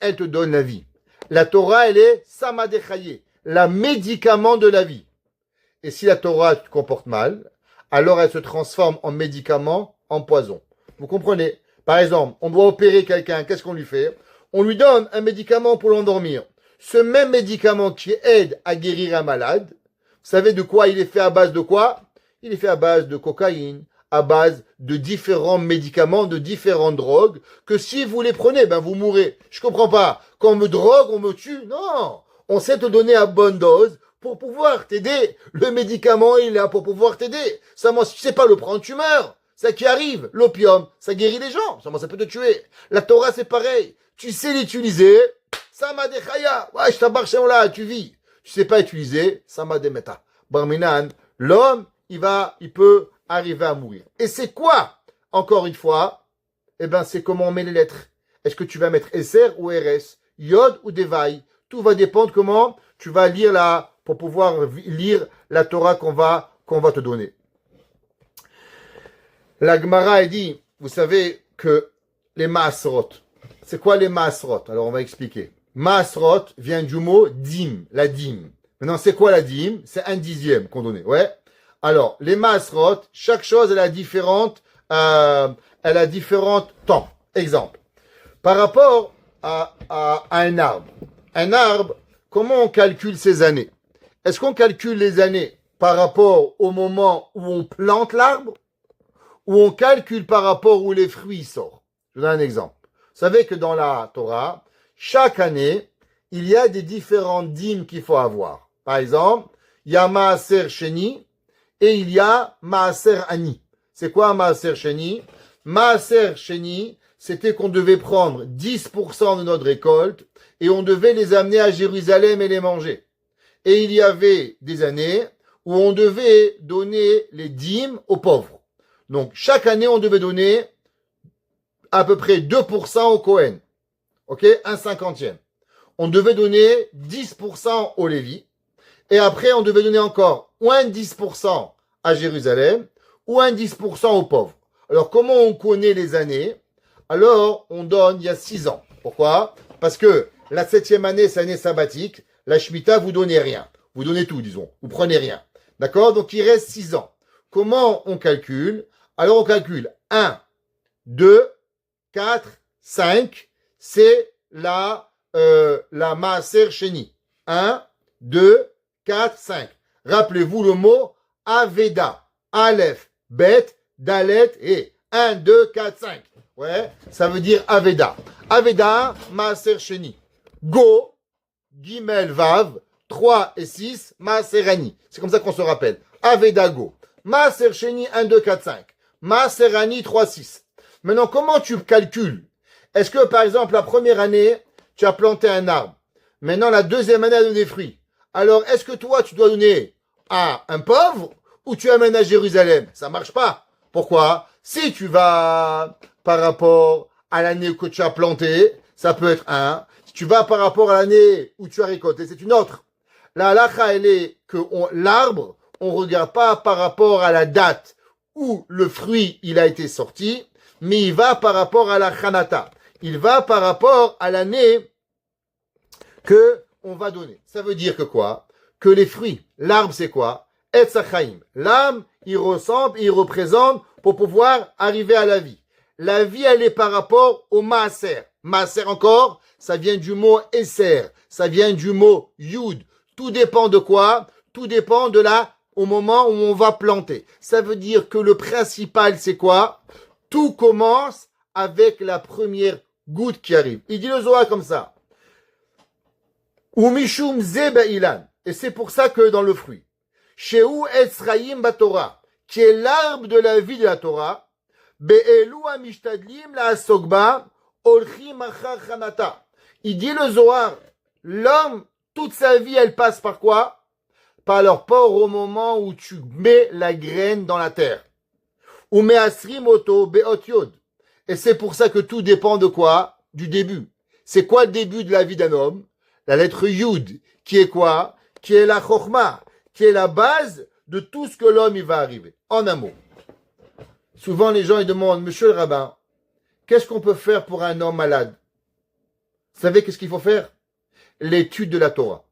Speaker 1: Elle te donne la vie. La Torah, elle est Samadechaye, la médicament de la vie. Et si la Torah te comporte mal, alors elle se transforme en médicament, en poison. Vous comprenez? Par exemple, on doit opérer quelqu'un, qu'est-ce qu'on lui fait? On lui donne un médicament pour l'endormir. Ce même médicament qui aide à guérir un malade, vous savez de quoi il est fait à base de quoi? Il est fait à base de cocaïne, à base de différents médicaments, de différentes drogues, que si vous les prenez, ben vous mourrez. Je comprends pas. Quand on me drogue, on me tue. Non. On sait te donner à bonne dose pour pouvoir t'aider. Le médicament, il est là pour pouvoir t'aider. Seulement, si tu sais pas le prendre, tu meurs. Ça qui arrive. L'opium, ça guérit les gens. Seulement, ça peut te tuer. La Torah, c'est pareil. Tu sais l'utiliser. Sama de chaya. Ouais, je t'abarche là, tu vis. Tu sais pas utiliser. Sama de meta. Barminan, l'homme, il peut arriver à mourir. Et c'est quoi? Encore une fois, eh ben, c'est comment on met les lettres. Est-ce que tu vas mettre Esser ou RS, Yod ou Devai? Tout va dépendre comment tu vas lire pour pouvoir lire la Torah qu'on va te donner. La Gemara a dit, vous savez que les Maasrot, c'est quoi les Maasrot? Alors on va expliquer. Maasrot vient du mot dim, la dim. Maintenant, c'est quoi la dim? C'est un dixième qu'on donnait, ouais. Alors, les Maasrot, chaque chose, elle a différentes temps. Exemple. Par rapport à un arbre. Un arbre, comment on calcule ses années? Est-ce qu'on calcule les années par rapport au moment où on plante l'arbre? Ou on calcule par rapport où les fruits sortent? Je vous donne un exemple. Vous savez que dans la Torah, chaque année, il y a des différentes dîmes qu'il faut avoir. Par exemple, il y a Maaser Sheni, et il y a Maaser Ani. C'est quoi Maaser Sheni? Maaser Sheni, c'était qu'on devait prendre 10% de notre récolte et on devait les amener à Jérusalem et les manger. Et il y avait des années où on devait donner les dîmes aux pauvres. Donc chaque année, on devait donner à peu près 2% au Kohen. Ok? Un cinquantième. On devait donner 10% aux Lévis. Et après, on devait donner encore ou un 10% à Jérusalem, ou un 10% aux pauvres. Alors, comment on connaît les années? Alors, on donne il y a 6 ans. Pourquoi? Parce que la 7e année, c'est l'année sabbatique. La Shemitah, vous donnez rien. Vous donnez tout, disons. Vous prenez rien. D'accord? Donc, il reste 6 ans. Comment on calcule? Alors, on calcule 1, 2, 4, 5. C'est la Maaser Sheni. 1, 2, 4, 5. Rappelez-vous le mot Aveda. Aleph, Bet, Dalet et 1, 2, 4, 5. Ouais, ça veut dire Aveda. Aveda, Maaser Sheni. Go, Gimel, Vav, 3 et 6, Maaser Ani. C'est comme ça qu'on se rappelle. Aveda, Go. Maaser Sheni, 1, 2, 4, 5. Maaser Ani, 3, 6. Maintenant, comment tu calcules? Est-ce que, par exemple, la première année, tu as planté un arbre. Maintenant, la deuxième année a donné des fruits. Alors, est-ce que toi, tu dois donner à un pauvre ou tu amènes à Jérusalem? Ça marche pas. Pourquoi? Si tu vas par rapport à l'année que tu as planté, ça peut être un. Si tu vas par rapport à l'année où tu as récolté, c'est une autre. La halakha, elle est que l'arbre, on regarde pas par rapport à la date où le fruit, il a été sorti, mais il va par rapport à la chanata. Il va par rapport à l'année que on va donner. Ça veut dire que quoi? que les fruits. L'arbre, c'est quoi? Etz Hachaim. L'arbre, il ressemble, il représente pour pouvoir arriver à la vie. La vie, elle est par rapport au maaser. Maaser encore, ça vient du mot esser. Ça vient du mot yud. Tout dépend de quoi? Tout dépend de au moment où on va planter. Ça veut dire que le principal, c'est quoi? Tout commence avec la première goutte qui arrive. Il dit le Zohar comme ça. Ou mishum ze be'ilan. Et c'est pour ça que dans le fruit. Shehu etzraim batorah, qui est l'arbre de la vie de la Torah, be'eluamishtadlim la asogba, olchim achar chanata. Il dit le Zohar, l'homme, toute sa vie, elle passe par quoi? Par leur port au moment où tu mets la graine dans la terre. Ou me'asrim oto be'ot yod. Et c'est pour ça que tout dépend de quoi? Du début. C'est quoi le début de la vie d'un homme? La lettre Yud, qui est quoi? Qui est la Chokhmah, qui est la base de tout ce que l'homme il va arriver. En un mot. Souvent les gens ils demandent, Monsieur le rabbin, qu'est-ce qu'on peut faire pour un homme malade? Vous savez qu'est-ce qu'il faut faire? L'étude de la Torah.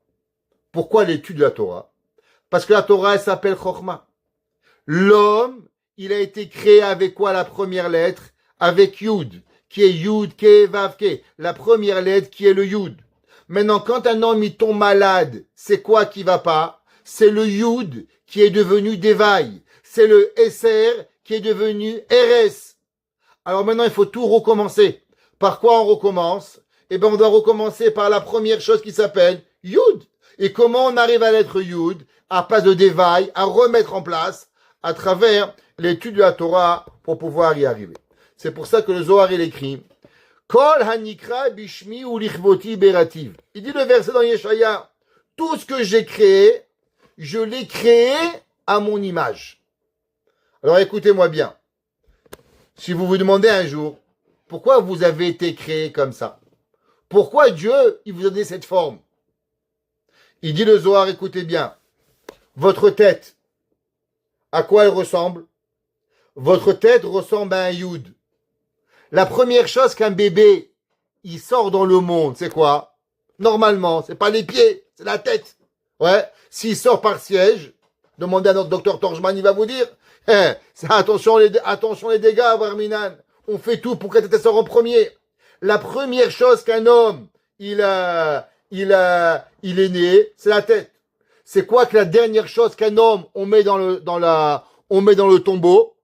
Speaker 1: Pourquoi l'étude de la Torah? Parce que la Torah elle s'appelle Chokhmah. L'homme, il a été créé avec quoi la première lettre? Avec Yud, qui est Yud, Ke, Vav, Ke. La première lettre qui est le Yud. Maintenant, quand un homme il tombe malade, c'est quoi qui va pas? C'est le Yud qui est devenu Devaï. C'est le Esser qui est devenu RS. Alors maintenant, il faut tout recommencer. Par quoi on recommence? Eh bien, on doit recommencer par la première chose qui s'appelle Yud. Et comment on arrive à l'être Yud, à pas de Devaï, à remettre en place à travers l'étude de la Torah pour pouvoir y arriver. C'est pour ça que le Zohar il écrit Kol hanikra bishmi ou lichvoti berativ. Il dit le verset dans Yeshaya, tout ce que j'ai créé, je l'ai créé à mon image. Alors écoutez-moi bien. Si vous vous demandez un jour, pourquoi vous avez été créé comme ça? Pourquoi Dieu, il vous a donné cette forme? Il dit le Zohar, écoutez bien. Votre tête, à quoi elle ressemble? Votre tête ressemble à un Yud. La première chose qu'un bébé, il sort dans le monde, c'est quoi? Normalement, c'est pas les pieds, c'est la tête. Ouais. S'il sort par siège, demandez à notre docteur Torjman, il va vous dire, c'est attention les dégâts, Barminan. On fait tout pour que la tête sorte en premier. La première chose qu'un homme, il est né, c'est la tête. C'est quoi que la dernière chose qu'un homme, on met dans le tombeau?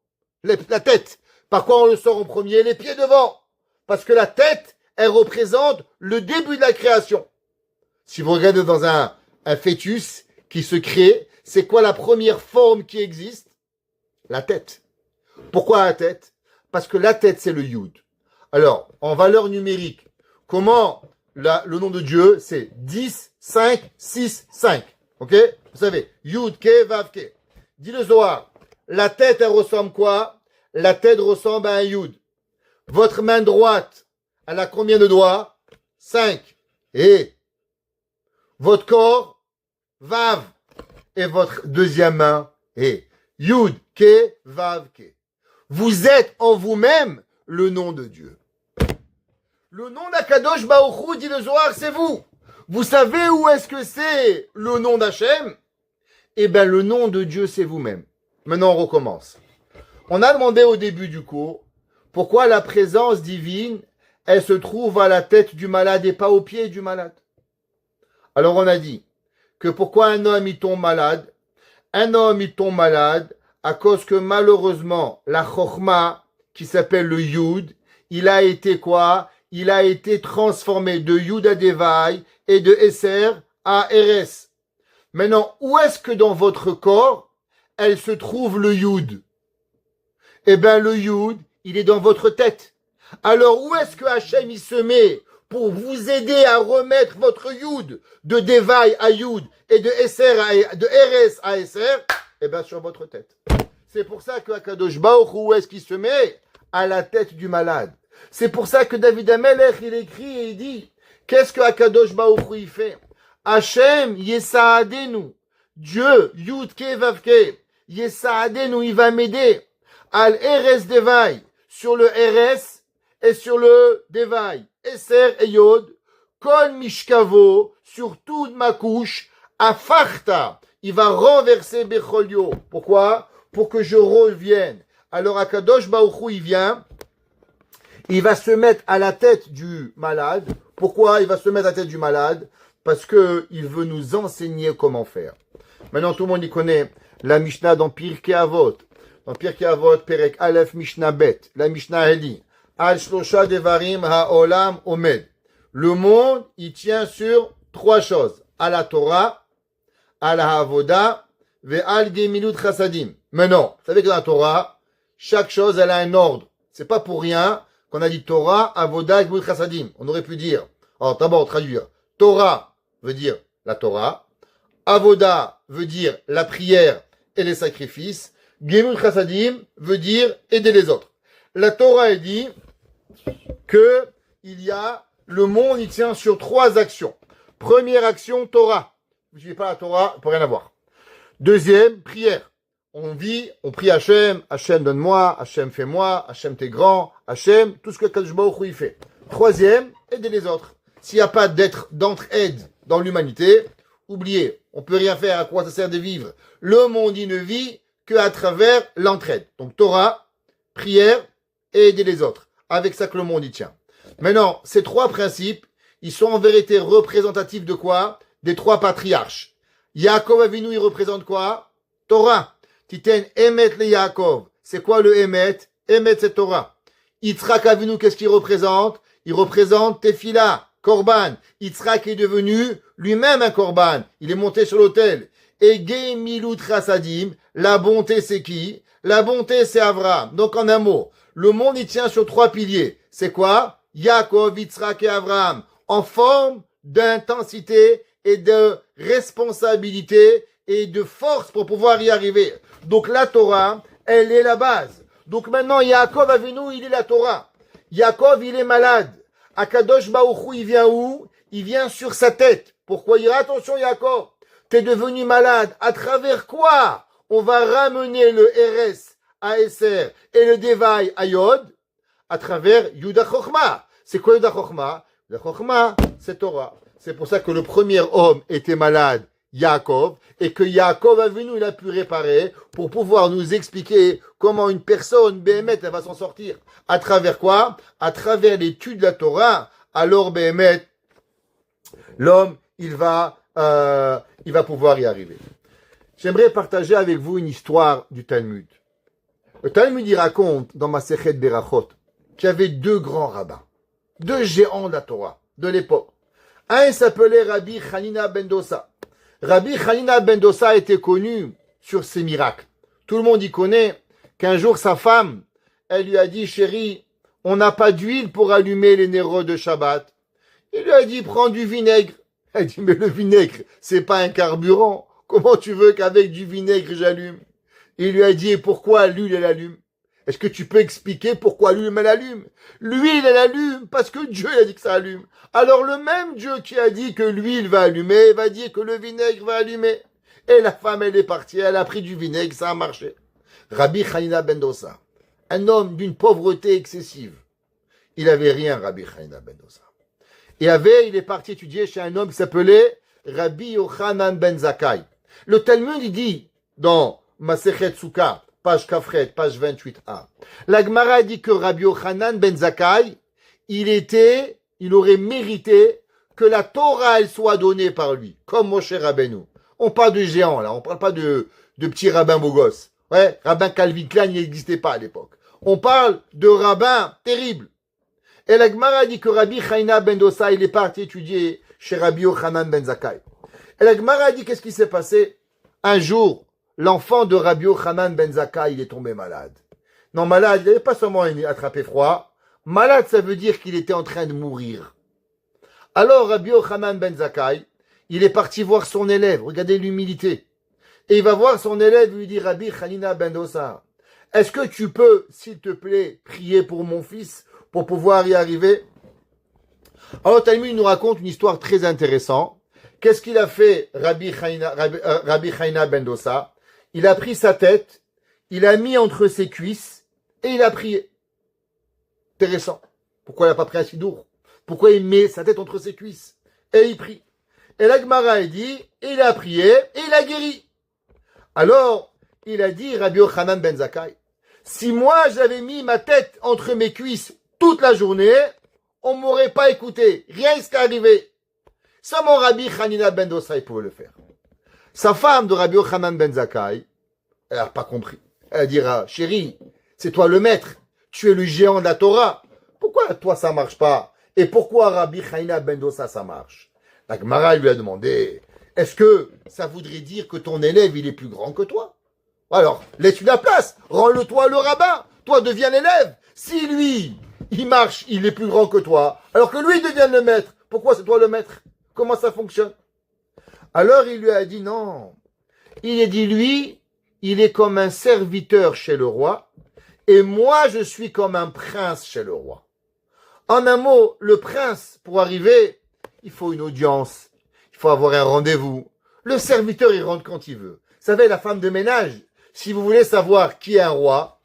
Speaker 1: La tête. Par quoi on le sort en premier? Les pieds devant. Parce que la tête, elle représente le début de la création. Si vous regardez dans un fœtus qui se crée, c'est quoi la première forme qui existe? La tête. Pourquoi la tête? Parce que la tête, c'est le Yud. Alors, en valeur numérique, comment le nom de Dieu, c'est 10, 5, 6, 5. Ok? Vous savez, Yud, Ke, Vav, Ke. Dit le Zohar, la tête, elle ressemble quoi? La tête ressemble à un Yud. Votre main droite, elle a combien de doigts? 5. Et votre corps, Vav. Et votre deuxième main est Yud, Ke, Vav, Ke. Vous êtes en vous-même le nom de Dieu. Le nom d'Akadosh Baruch Hu, dit le Zohar, c'est vous. Vous savez où est-ce que c'est le nom d'Hachem? Eh bien, le nom de Dieu, c'est vous-même. Maintenant, on recommence. On a demandé au début du cours pourquoi la présence divine, elle se trouve à la tête du malade et pas aux pieds du malade. Alors on a dit que pourquoi un homme il tombe malade? Un homme il tombe malade à cause que malheureusement la Chokhmah qui s'appelle le Yud, il a été quoi? Il a été transformé de Yud à Devaï et de Esser à RS. Maintenant, où est-ce que dans votre corps, elle se trouve le Yud? Eh bien, le Yud, il est dans votre tête. Alors, où est-ce que Hachem, il se met pour vous aider à remettre votre Yud de Devaï à Yud et de RS à Esser? Eh bien, sur votre tête. C'est pour ça que Akadosh Baruch Hu, où est-ce qu'il se met? À la tête du malade. C'est pour ça que David Amelech, il écrit et il dit, qu'est-ce que Akadosh Baruch Hu, il fait? Hachem, Yesaadenu. Dieu, Yud Ke Vav Ke. Yesaadenu, il va m'aider. Al RS Devaï, sur le RS et sur le Devaï, Esser et Yod, Kol Mishkavo, sur toute ma couche, Afarta, il va renverser Becholio. Pourquoi? Pour que je revienne. Alors Akadosh Baruch Hu, il vient, il va se mettre à la tête du malade. Pourquoi il va se mettre à la tête du malade? Parce que il veut nous enseigner comment faire. Maintenant, tout le monde y connaît la Mishnah dans Pirkei Avot. Dans Pirkei Avot, Perek Aleph Mishnah Bet. La Mishnah elle dit, Al Shlosha Devarim Ha'olam Omed. Le monde, il tient sur trois choses. À la Torah, à la Avoda, Ve'al Gemilut Chassadim. Maintenant, vous savez que dans la Torah, chaque chose, elle a un ordre. C'est pas pour rien qu'on a dit Torah, Avoda, Gemilut Chassadim. On aurait pu dire, alors d'abord traduire, Torah veut dire la Torah, Avoda veut dire la prière et les sacrifices, Gemilut Chassadim veut dire aider les autres. La Torah, elle dit que il y a, le monde, il tient sur trois actions. Première action, Torah. Vous ne suivez pas la Torah, il ne peut rien avoir. Deuxième, prière. On vit, on prie Hachem, Hachem donne-moi, Hachem fais-moi, Hachem t'es grand, Hachem, tout ce que Kadosh Baruch Hu il fait. Troisième, aider les autres. S'il n'y a pas d'entraide dans l'humanité, oubliez, on ne peut rien faire, à quoi ça sert de vivre. Le monde, il ne vit qu'à travers l'entraide. Donc Torah, prière et aider les autres. Avec ça que le monde y tient. Maintenant, ces trois principes, ils sont en vérité représentatifs de quoi? Des trois patriarches. Yaakov Avinu, il représente quoi? Torah. Titen Emet le Yaakov. C'est quoi le Emet? Emet, c'est Torah. Yitzhak Avinu, qu'est-ce qu'il représente? Il représente Tefila, Korban. Yitzhak est devenu lui-même un Korban. Il est monté sur l'autel. Et Gemilut Chassadim, la bonté, c'est qui? La bonté, c'est Avraham. Donc, en un mot, le monde, il tient sur trois piliers. C'est quoi? Yaakov, Yitzhak et Avraham. En forme d'intensité et de responsabilité et de force pour pouvoir y arriver. Donc la Torah, elle est la base. Donc maintenant, Yaakov Avinu, il est la Torah. Yaakov, il est malade. Akadosh Baruch Hu, il vient où? Il vient sur sa tête. Pourquoi? Il dit, attention Yaakov, t'es devenu malade. À travers quoi on va ramener le RS à SR et le Devaï à Yod? À travers Yuda Chochma. C'est quoi Yuda Chochma? Yuda Chochma, c'est Torah. C'est pour ça que le premier homme était malade, Yaakov, et que Yaakov Avinu, il a pu réparer pour pouvoir nous expliquer comment une personne, Béhémet, elle va s'en sortir. À travers quoi? À travers l'étude de la Torah. Alors, Béhémet, l'homme, il va pouvoir y arriver. J'aimerais partager avec vous une histoire du Talmud. Le Talmud, il raconte dans Masechet Berachot qu'il y avait deux grands rabbins, deux géants de la Torah de l'époque. Un s'appelait Rabbi Hanina ben Dosa. Rabbi Hanina ben Dosa était connu sur ses miracles. Tout le monde y connaît qu'un jour sa femme, elle lui a dit, chérie, on n'a pas d'huile pour allumer les nérodes de Shabbat. Il lui a dit, prends du vinaigre. Elle dit, mais le vinaigre, c'est pas un carburant. Comment tu veux qu'avec du vinaigre j'allume? Il lui a dit, et pourquoi l'huile elle allume? Est-ce que tu peux expliquer pourquoi l'huile elle allume? L'huile elle allume parce que Dieu a dit que ça allume. Alors le même Dieu qui a dit que l'huile va allumer, va dire que le vinaigre va allumer. Et la femme elle est partie, elle a pris du vinaigre, ça a marché. Rabbi Hanina ben Dosa, un homme d'une pauvreté excessive. Il avait rien, Rabbi Hanina ben Dosa. Il est parti étudier chez un homme qui s'appelait Rabbi Yochanan ben Zakkai. Le Talmud il dit dans Masechet Sukkah, page Kafret, page 28a. La Gemara dit que Rabbi Yochanan ben Zakkai, il aurait mérité que la Torah elle soit donnée par lui, comme Moshe Rabbeinu. On parle de géants là, on parle pas de petits rabbins beaux gosses. Ouais, rabbin Calvin Klein, il n'existait pas à l'époque. On parle de rabbins terribles. Et la Gemara dit que Rabbi Hanina ben Dosa, il est parti étudier chez Rabbi Yochanan ben Zakkai. Et la Gemara dit qu'est-ce qui s'est passé? Un jour, l'enfant de Rabbi Yochanan ben Zakkai, il est tombé malade. Non, malade, il n'avait pas seulement attrapé froid. Malade, ça veut dire qu'il était en train de mourir. Alors, Rabbi Yochanan ben Zakkai, il est parti voir son élève. Regardez l'humilité. Et il va voir son élève et lui dit, Rabbi Hanina ben Dosa, est-ce que tu peux, s'il te plaît, prier pour mon fils pour pouvoir y arriver? Alors, Talmud nous raconte une histoire très intéressante. Qu'est-ce qu'il a fait, Rabbi Hanina ben Dosa? Il a pris sa tête, il a mis entre ses cuisses et il a prié. Intéressant. Pourquoi il n'a pas pris un sidour? Pourquoi il met sa tête entre ses cuisses? Et il prie. Et la Gemara dit, il a prié et il a guéri. Alors, il a dit, Rabbi Yochanan ben Zakkai, si moi j'avais mis ma tête entre mes cuisses toute la journée, on m'aurait pas écouté. Rien ne serait arrivé. Seulement Rabbi Hanina ben Dosa pouvait le faire. Sa femme de Rabbi Yochanan ben Zakkai, elle n'a pas compris. Elle dira, chérie, c'est toi le maître. Tu es le géant de la Torah. Pourquoi toi ça marche pas? Et pourquoi Rabbi Hanina ben Dosa ça marche? La Gemara lui a demandé, est-ce que ça voudrait dire que ton élève il est plus grand que toi? Alors, laisse-lui la place. Rends-le toi le rabbin. Toi deviens l'élève. Si lui, il marche, il est plus grand que toi, alors que lui devienne le maître. Pourquoi c'est toi le maître? Comment ça fonctionne? Alors il lui a dit non. Il a dit lui, il est comme un serviteur chez le roi, et moi je suis comme un prince chez le roi. En un mot, le prince, pour arriver, il faut une audience, il faut avoir un rendez-vous. Le serviteur, il rentre quand il veut. Vous savez, la femme de ménage, si vous voulez savoir qui est un roi,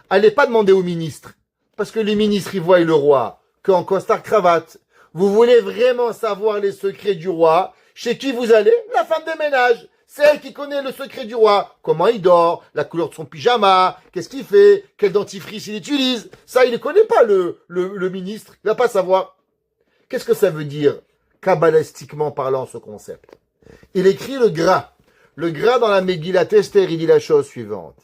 Speaker 1: allez pas demander au ministre, parce que les ministres, ils voient le roi qu'en costard-cravate. Vous voulez vraiment savoir les secrets du roi, chez qui vous allez? La femme de ménage. C'est elle qui connaît le secret du roi. Comment il dort, la couleur de son pyjama, qu'est-ce qu'il fait, quel dentifrice il utilise. Ça, il ne connaît pas le ministre. Il va pas savoir. Qu'est-ce que ça veut dire, kabbalistiquement parlant, ce concept? Il écrit le gras. Le gras dans la Megillat Esther, il dit la chose suivante.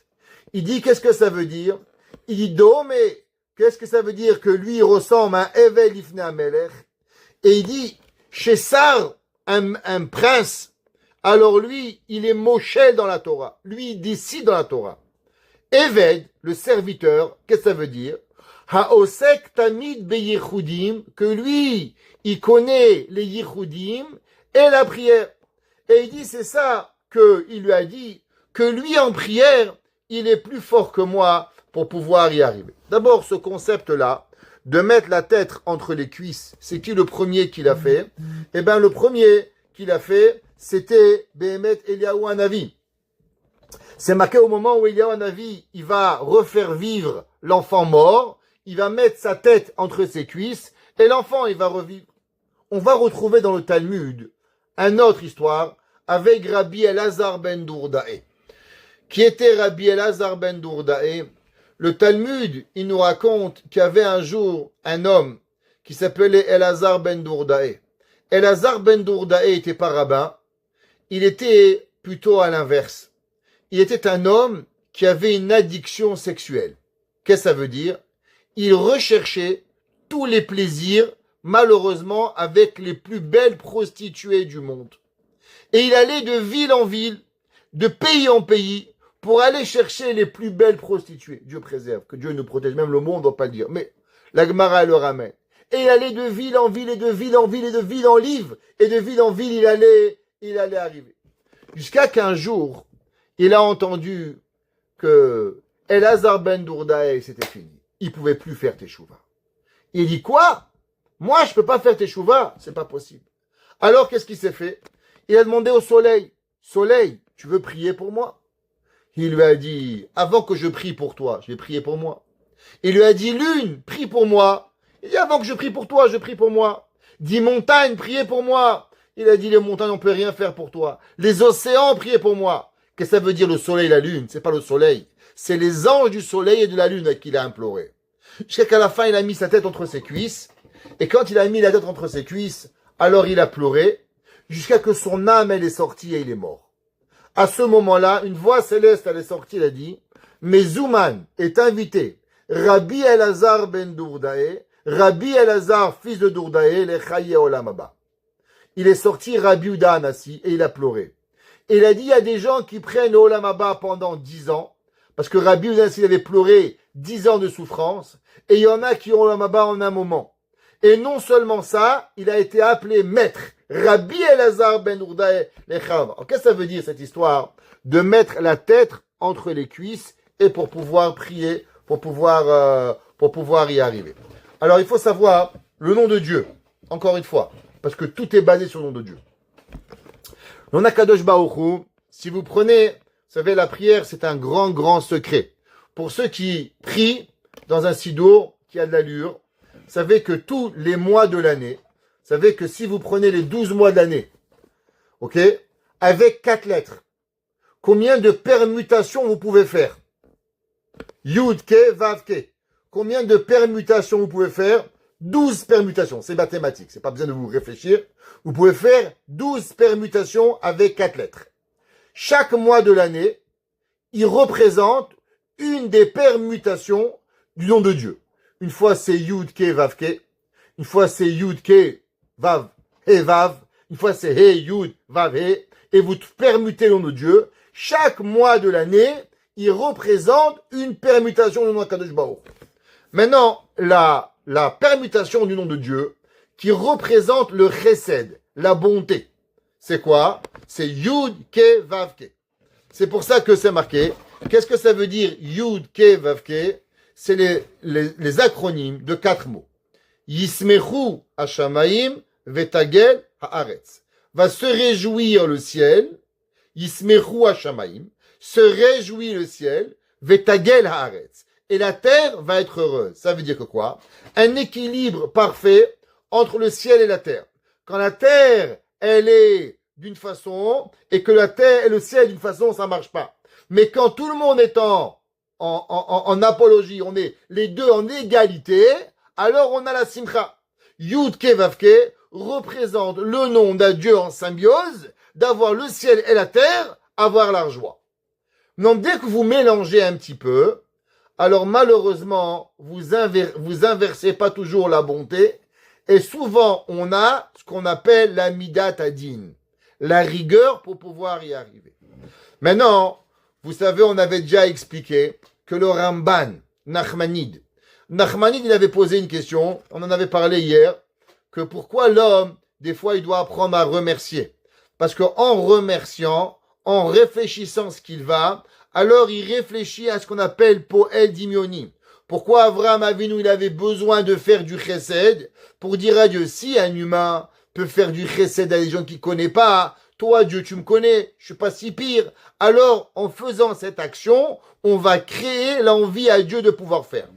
Speaker 1: Il dit, qu'est-ce que ça veut dire? Il dit, mais qu'est-ce que ça veut dire que lui, il ressemble à un Evel Ifne Amelech? Et il dit, chez Sar, un prince, alors lui, il est Moshel dans la Torah. Lui, il décide dans la Torah. Eved, le serviteur, qu'est-ce que ça veut dire? Haosek tamid beyichudim, que lui, il connaît les yichudim et la prière. Et il dit, c'est ça qu'il lui a dit, que lui en prière, il est plus fort que moi pour pouvoir y arriver. D'abord, ce concept-là, de mettre la tête entre les cuisses, c'est qui le premier qui l'a fait? Eh bien, le premier qui l'a fait, c'était Behemet Eliyahu Hanavi. C'est marqué au moment où Eliyahu Hanavi, il va refaire vivre l'enfant mort, il va mettre sa tête entre ses cuisses, et l'enfant, il va revivre. On va retrouver dans le Talmud une autre histoire avec Rabbi Elazar ben Dourdaé. Qui était Rabbi Elazar ben Dourdaé? Le Talmud, il nous raconte qu'il y avait un jour un homme qui s'appelait Elazar ben Dourdaé. Elazar ben Dourdaé était pas rabbin, il était plutôt à l'inverse. Il était un homme qui avait une addiction sexuelle. Qu'est-ce que ça veut dire? Il recherchait tous les plaisirs, malheureusement, avec les plus belles prostituées du monde. Et il allait de ville en ville, de pays en pays, pour aller chercher les plus belles prostituées. Dieu préserve, que Dieu nous protège, même le monde ne doit pas le dire. Mais la Gemara le ramène. Et il allait de ville en ville, et de ville en ville, et de ville en livre, et de ville en ville, il allait arriver. Jusqu'à qu'un jour, il a entendu que Elazar ben Dourdaé, c'était fini. Il pouvait plus faire teshuva. Il dit, quoi? Moi, je peux pas faire teshuva? C'est pas possible. Alors, qu'est-ce qu'il s'est fait? Il a demandé au soleil, soleil, tu veux prier pour moi? Il lui a dit, avant que je prie pour toi, je vais prier pour moi. Il lui a dit, lune, prie pour moi. Il dit, avant que je prie pour toi, je prie pour moi. Dit, montagne, priez pour moi. Il a dit, les montagnes, on peut rien faire pour toi. Les océans, priez pour moi. Qu'est-ce que ça veut dire le soleil et la lune? C'est pas le soleil. C'est les anges du soleil et de la lune à qui il a imploré. Jusqu'à qu'à la fin, il a mis sa tête entre ses cuisses. Et quand il a mis la tête entre ses cuisses, alors il a pleuré. Jusqu'à que son âme, elle est sortie et il est mort. À ce moment-là, une voix céleste, elle est sortie, elle a dit, mais Zouman est invité, Rabbi Elazar ben Dourdaé, Rabbi Elazar, fils de Dourdaé, le Chaye Olam Haba. Il est sorti Rabbi Uda Anassi et il a pleuré. Et il a dit, il y a des gens qui prennent Olam Haba pendant 10 ans, parce que Rabbi Uda Anassi avait pleuré 10 ans de souffrance, et il y en a qui ont Olam Haba en un moment. Et non seulement ça, il a été appelé maître. Rabbi Elazar ben Dourdaé Lechav. Qu'est-ce que ça veut dire cette histoire? De mettre la tête entre les cuisses et pour pouvoir prier, pour pouvoir y arriver. Alors il faut savoir le nom de Dieu, encore une fois, parce que tout est basé sur le nom de Dieu. Le Nakadosh Baruch Hu, si vous prenez, vous savez, la prière, c'est un grand, grand secret. Pour ceux qui prient dans un sidour qui a de l'allure, vous savez que tous les mois de l'année, vous savez que si vous prenez les 12 mois de l'année, ok, avec 4 lettres. Combien de permutations vous pouvez faire? Yud, Ke, Vav, Ke. Combien de permutations vous pouvez faire? 12 permutations. C'est mathématique. C'est pas besoin de vous réfléchir. Vous pouvez faire 12 permutations avec 4 lettres. Chaque mois de l'année, il représente une des permutations du nom de Dieu. Une fois c'est Yud, Ke, Vav, Ke. Une fois c'est Yud, Ke, Vav, He, Vav. Une fois c'est He, Yud, Vav, He. Et vous permutez le nom de Dieu. Chaque mois de l'année, il représente une permutation du nom de Kadosh Baruch. Maintenant, la permutation du nom de Dieu qui représente le chesed, la bonté. C'est quoi? C'est Yud, Ke, Vav, Ke. C'est pour ça que c'est marqué. Qu'est-ce que ça veut dire Yud, Ke, Vav, Ke? C'est les acronymes de 4 mots. Yismechu Hashamaim Vetagel Haaretz. Va se réjouir le ciel. Yismechu Hashamaim. Se réjouit le ciel. Vetagel Haaretz. Et la terre va être heureuse. Ça veut dire que quoi? Un équilibre parfait entre le ciel et la terre. Quand la terre, elle est d'une façon, et que la terre et le ciel d'une façon, ça marche pas. Mais quand tout le monde est en apologie, on est les deux en égalité, alors on a la simcha. Yud Ke Vav Ke représente le nom d'un Dieu en symbiose, d'avoir le ciel et la terre, avoir la joie. Donc dès que vous mélangez un petit peu, alors malheureusement, vous inversez pas toujours la bonté, et souvent on a ce qu'on appelle la midat adin, la rigueur pour pouvoir y arriver. Maintenant, vous savez, on avait déjà expliqué que le Ramban, Nachmanide, il avait posé une question, on en avait parlé hier, que pourquoi l'homme, des fois, il doit apprendre à remercier. Parce qu'en remerciant, en réfléchissant ce qu'il va, alors il réfléchit à ce qu'on appelle Poel Dimioni. Pourquoi Avraham Avinu, il avait besoin de faire du chesed pour dire à Dieu, si un humain peut faire du chesed à des gens qu'il ne connaît pas, toi Dieu tu me connais, je suis pas si pire. Alors en faisant cette action, on va créer l'envie à Dieu de pouvoir faire.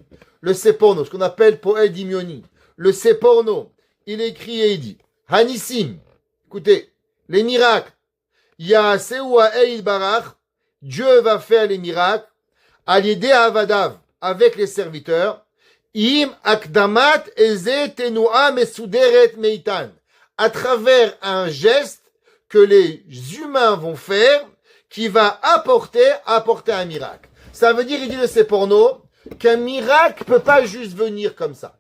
Speaker 1: Le Seporno, ce qu'on appelle Poel Dimioni. Le Seporno, il écrit et il dit, Hanissim, écoutez, les miracles, Yaasewa Eil Barach, Dieu va faire les miracles, Aliede Avadav, avec les serviteurs, Im Akdamat Eze Tenua Mesuderet Meitan, à travers un geste que les humains vont faire, qui va apporter un miracle. Ça veut dire, il dit de ces pornos, qu'un miracle peut pas juste venir comme ça.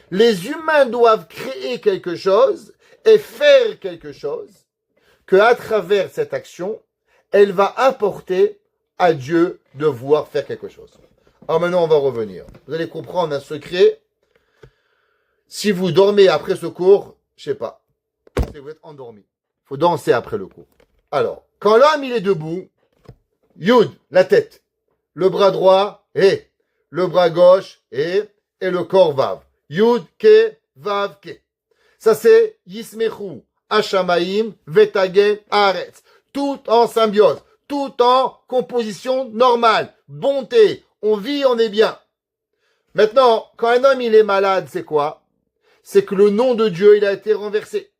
Speaker 1: Les humains doivent créer quelque chose et faire quelque chose que à travers cette action, elle va apporter à Dieu de voir faire quelque chose. Alors maintenant, on va revenir. Vous allez comprendre un secret. Si vous dormez après ce cours, je sais pas, si vous êtes endormi. Il faut danser après le cours. Alors, quand l'homme il est debout, Yud, la tête, le bras droit, et le bras gauche, et le corps Vav. Yud, Ke, Vav, Ke. Ça c'est Yismechu, Hashamaim, Vetagel, Haaretz. Tout en symbiose, tout en composition normale, bonté. On vit, on est bien. Maintenant, quand un homme il est malade, c'est quoi? C'est que le nom de Dieu il a été renversé.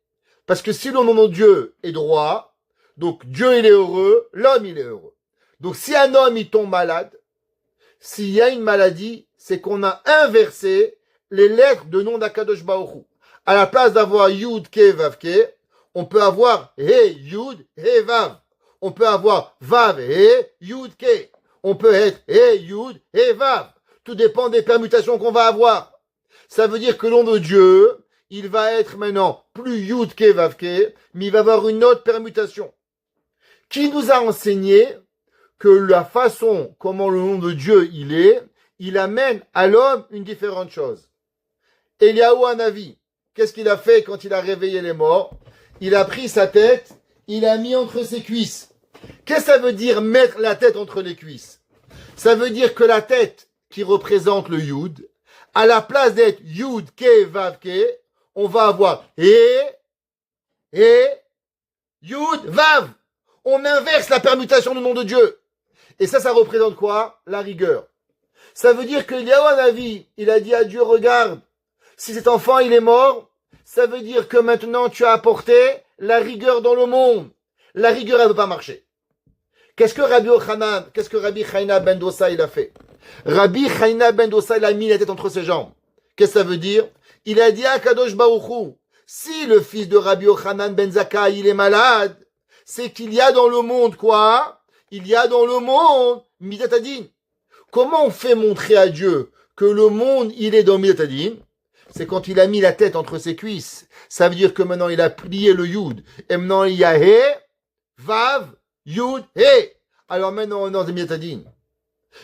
Speaker 1: Parce que si le nom de Dieu est droit, donc Dieu il est heureux, l'homme il est heureux. Donc si un homme il tombe malade, s'il y a une maladie, c'est qu'on a inversé les lettres de nom d'Akadosh Baruch Hu. À la place d'avoir Yud, Ke, Vav, Ke, on peut avoir He, Yud, He, Vav. On peut avoir Vav, He, Yud, Ke. On peut être He, Yud, He, Vav. Tout dépend des permutations qu'on va avoir. Ça veut dire que le nom de Dieu, il va être maintenant plus Yud, Ke, Vav, Ke, mais il va avoir une autre permutation. Qui nous a enseigné que la façon comment le nom de Dieu il amène à l'homme une différente chose. Eliaou Hanavi, qu'est-ce qu'il a fait quand il a réveillé les morts? Il a pris sa tête, il a mis entre ses cuisses. Qu'est-ce que ça veut dire mettre la tête entre les cuisses? Ça veut dire que la tête qui représente le Yud, à la place d'être Yud, Ke, Vav, Ke, on va avoir Yud, Vav. On inverse la permutation du nom de Dieu. Et ça représente quoi? La rigueur. Ça veut dire qu'il y a un avis. Il a dit à Dieu, regarde, si cet enfant il est mort, ça veut dire que maintenant tu as apporté la rigueur dans le monde. La rigueur, elle ne veut pas marcher. Qu'est-ce que Rabbi Chaina ben Dosa, il a fait? Rabbi Chaina ben Dosa, il a mis la tête entre ses jambes. Qu'est-ce que ça veut dire? Il a dit à Kadosh Baruch Hu, si le fils de Rabbi Yochanan ben Zakkai, il est malade, c'est qu'il y a dans le monde quoi? Il y a dans le monde Midat Hadin. Comment on fait montrer à Dieu que le monde, il est dans Midat Hadin? C'est quand il a mis la tête entre ses cuisses. Ça veut dire que maintenant il a plié le Yud. Et maintenant il y a He, Vav, Yud, He. Alors maintenant on est dans Midat Hadin.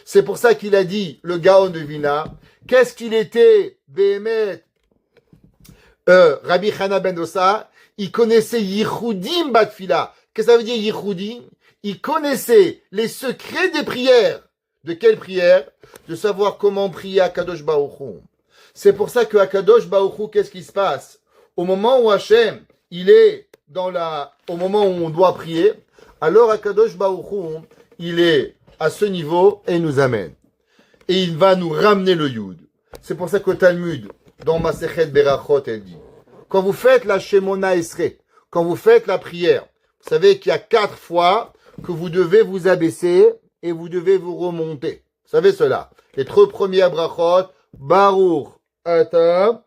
Speaker 1: C'est pour ça qu'il a dit, le Gaon de Vilna, qu'est-ce qu'il était, Behemet, Rabbi Chana ben Dosa, il connaissait Yichudim Batfila. Qu'est-ce que ça veut dire Yichudim? Il connaissait les secrets des prières. De quelles prières? De savoir comment prier à Kadosh Baruch Hu. C'est pour ça que à Kadosh Baruch Hu, qu'est-ce qui se passe? Au moment où Hachem, il est au moment où on doit prier, alors à Kadosh Baruch Hu, il est à ce niveau et il nous amène. Et il va nous ramener le Yud. C'est pour ça que Talmud, dans Masechet Berachot, elle dit, quand vous faites la Shemona Esrei, quand vous faites la prière, vous savez qu'il y a 4 fois que vous devez vous abaisser et vous devez vous remonter. Vous savez cela. Les 3 premières brachot, Baruch, Ata,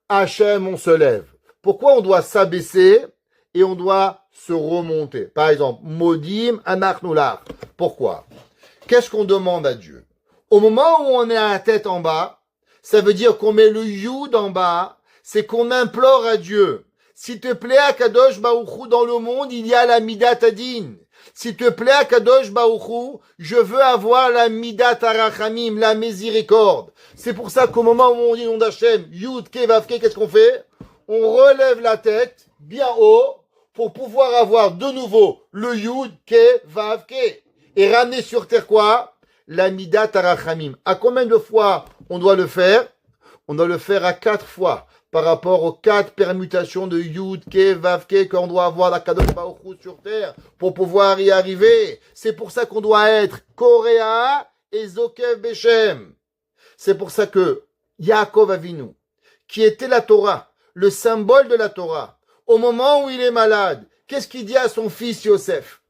Speaker 1: Hachem, on se lève. Pourquoi on doit s'abaisser et on doit se remonter? Par exemple, Modim, Anachnulach. Pourquoi? Qu'est-ce qu'on demande à Dieu? Au moment où on est à la tête en bas, ça veut dire qu'on met le Yud en bas, c'est qu'on implore à Dieu. S'il te plaît, à Kadosh Baruch Hu, dans le monde, il y a la Midat Hadin. S'il te plaît, à Kadosh Baruch Hu, je veux avoir la Midat Arachamim, la miséricorde. C'est pour ça qu'au moment où on dit nom d'Hachem, Yud, Ke, Vav, Ke, qu'est-ce qu'on fait? On relève la tête bien haut pour pouvoir avoir de nouveau le Yud, Ke, Vav, Ke. Et ramener sur terre quoi? La Midat Arachamim. À combien de fois on doit le faire? On doit le faire à 4 fois. Par rapport aux 4 permutations de Yud, Ke, Vav, Ke qu'on doit avoir la Kadosh Baruch Hu sur terre pour pouvoir y arriver. C'est pour ça qu'on doit être Korea et Zokev Beshem. C'est pour ça que Yaakov Avinu, qui était la Torah, le symbole de la Torah, au moment où il est malade, qu'est-ce qu'il dit à son fils Yosef?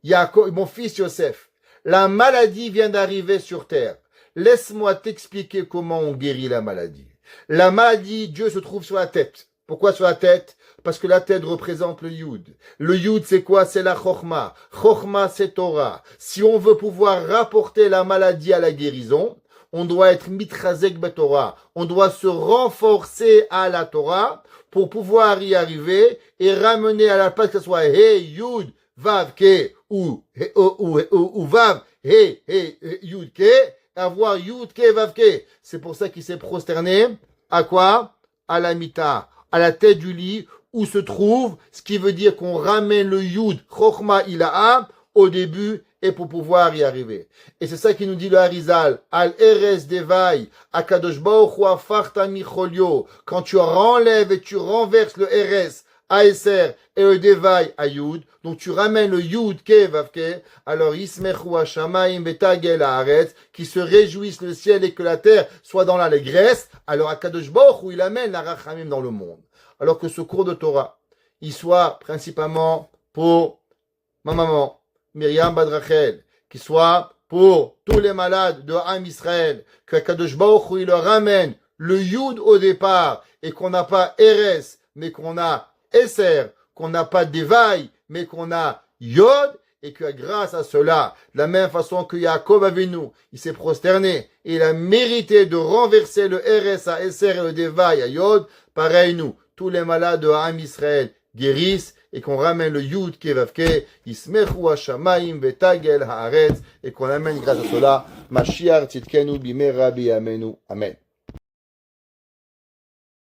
Speaker 1: Yaakov, mon fils Yosef, la maladie vient d'arriver sur terre. Laisse-moi t'expliquer comment on guérit la maladie. La maladie, Dieu se trouve sur la tête. Pourquoi sur la tête? Parce que la tête représente le Yud. Le Yud, c'est quoi? C'est la Chochma. Chochma, c'est Torah. Si on veut pouvoir rapporter la maladie à la guérison, on doit être mitrazek betorah. On doit se renforcer à la Torah pour pouvoir y arriver et ramener à la place que ce soit He, Yud, Vav, Ke, ou Vav, He, Yud, Ke, avoir Yud, Ke, Vav, Ke. C'est pour ça qu'il s'est prosterné à quoi? À la mita, à la tête du lit où se trouve, ce qui veut dire qu'on ramène le Yud, Chochma Ilaha, au début et pour pouvoir y arriver. Et c'est ça qui nous dit le Harizal, Al Eres Devai, Akadosh Baruch Hu Afarta Micholio, quand tu renlèves et tu renverses le Eres, Aeser et le Devai à Yud, donc tu ramènes le Yud Ke Vav Ke, alors Yismechu Hashamayim Betagel Haaretz, qui se réjouissent le ciel et que la terre soit dans l'allégresse, alors Akadosh Baruch Hu il amène la Rachamim dans le monde. Alors que ce cours de Torah, il soit principalement pour ma maman, Myriam Badrachel, qui soit pour tous les malades de Ham Israël, que Kadosh Baruch Hu il leur ramène le Yud au départ, et qu'on n'a pas Eres, mais qu'on a Eser, qu'on n'a pas Devaï, mais qu'on a Yod, et que grâce à cela, de la même façon que Yaakov Avinu, il s'est prosterné, et il a mérité de renverser le Eres à Eser et le Devaï à Yod, pareil nous, tous les malades de Ham Israël guérissent, et qu'on ramène le Yud Ke Vav Ke, Yismechu Hashamayim Betagel Haaretz, et qu'on amène grâce à cela, Mashiach Tzidkenu Bimera Biyamenu. Amen.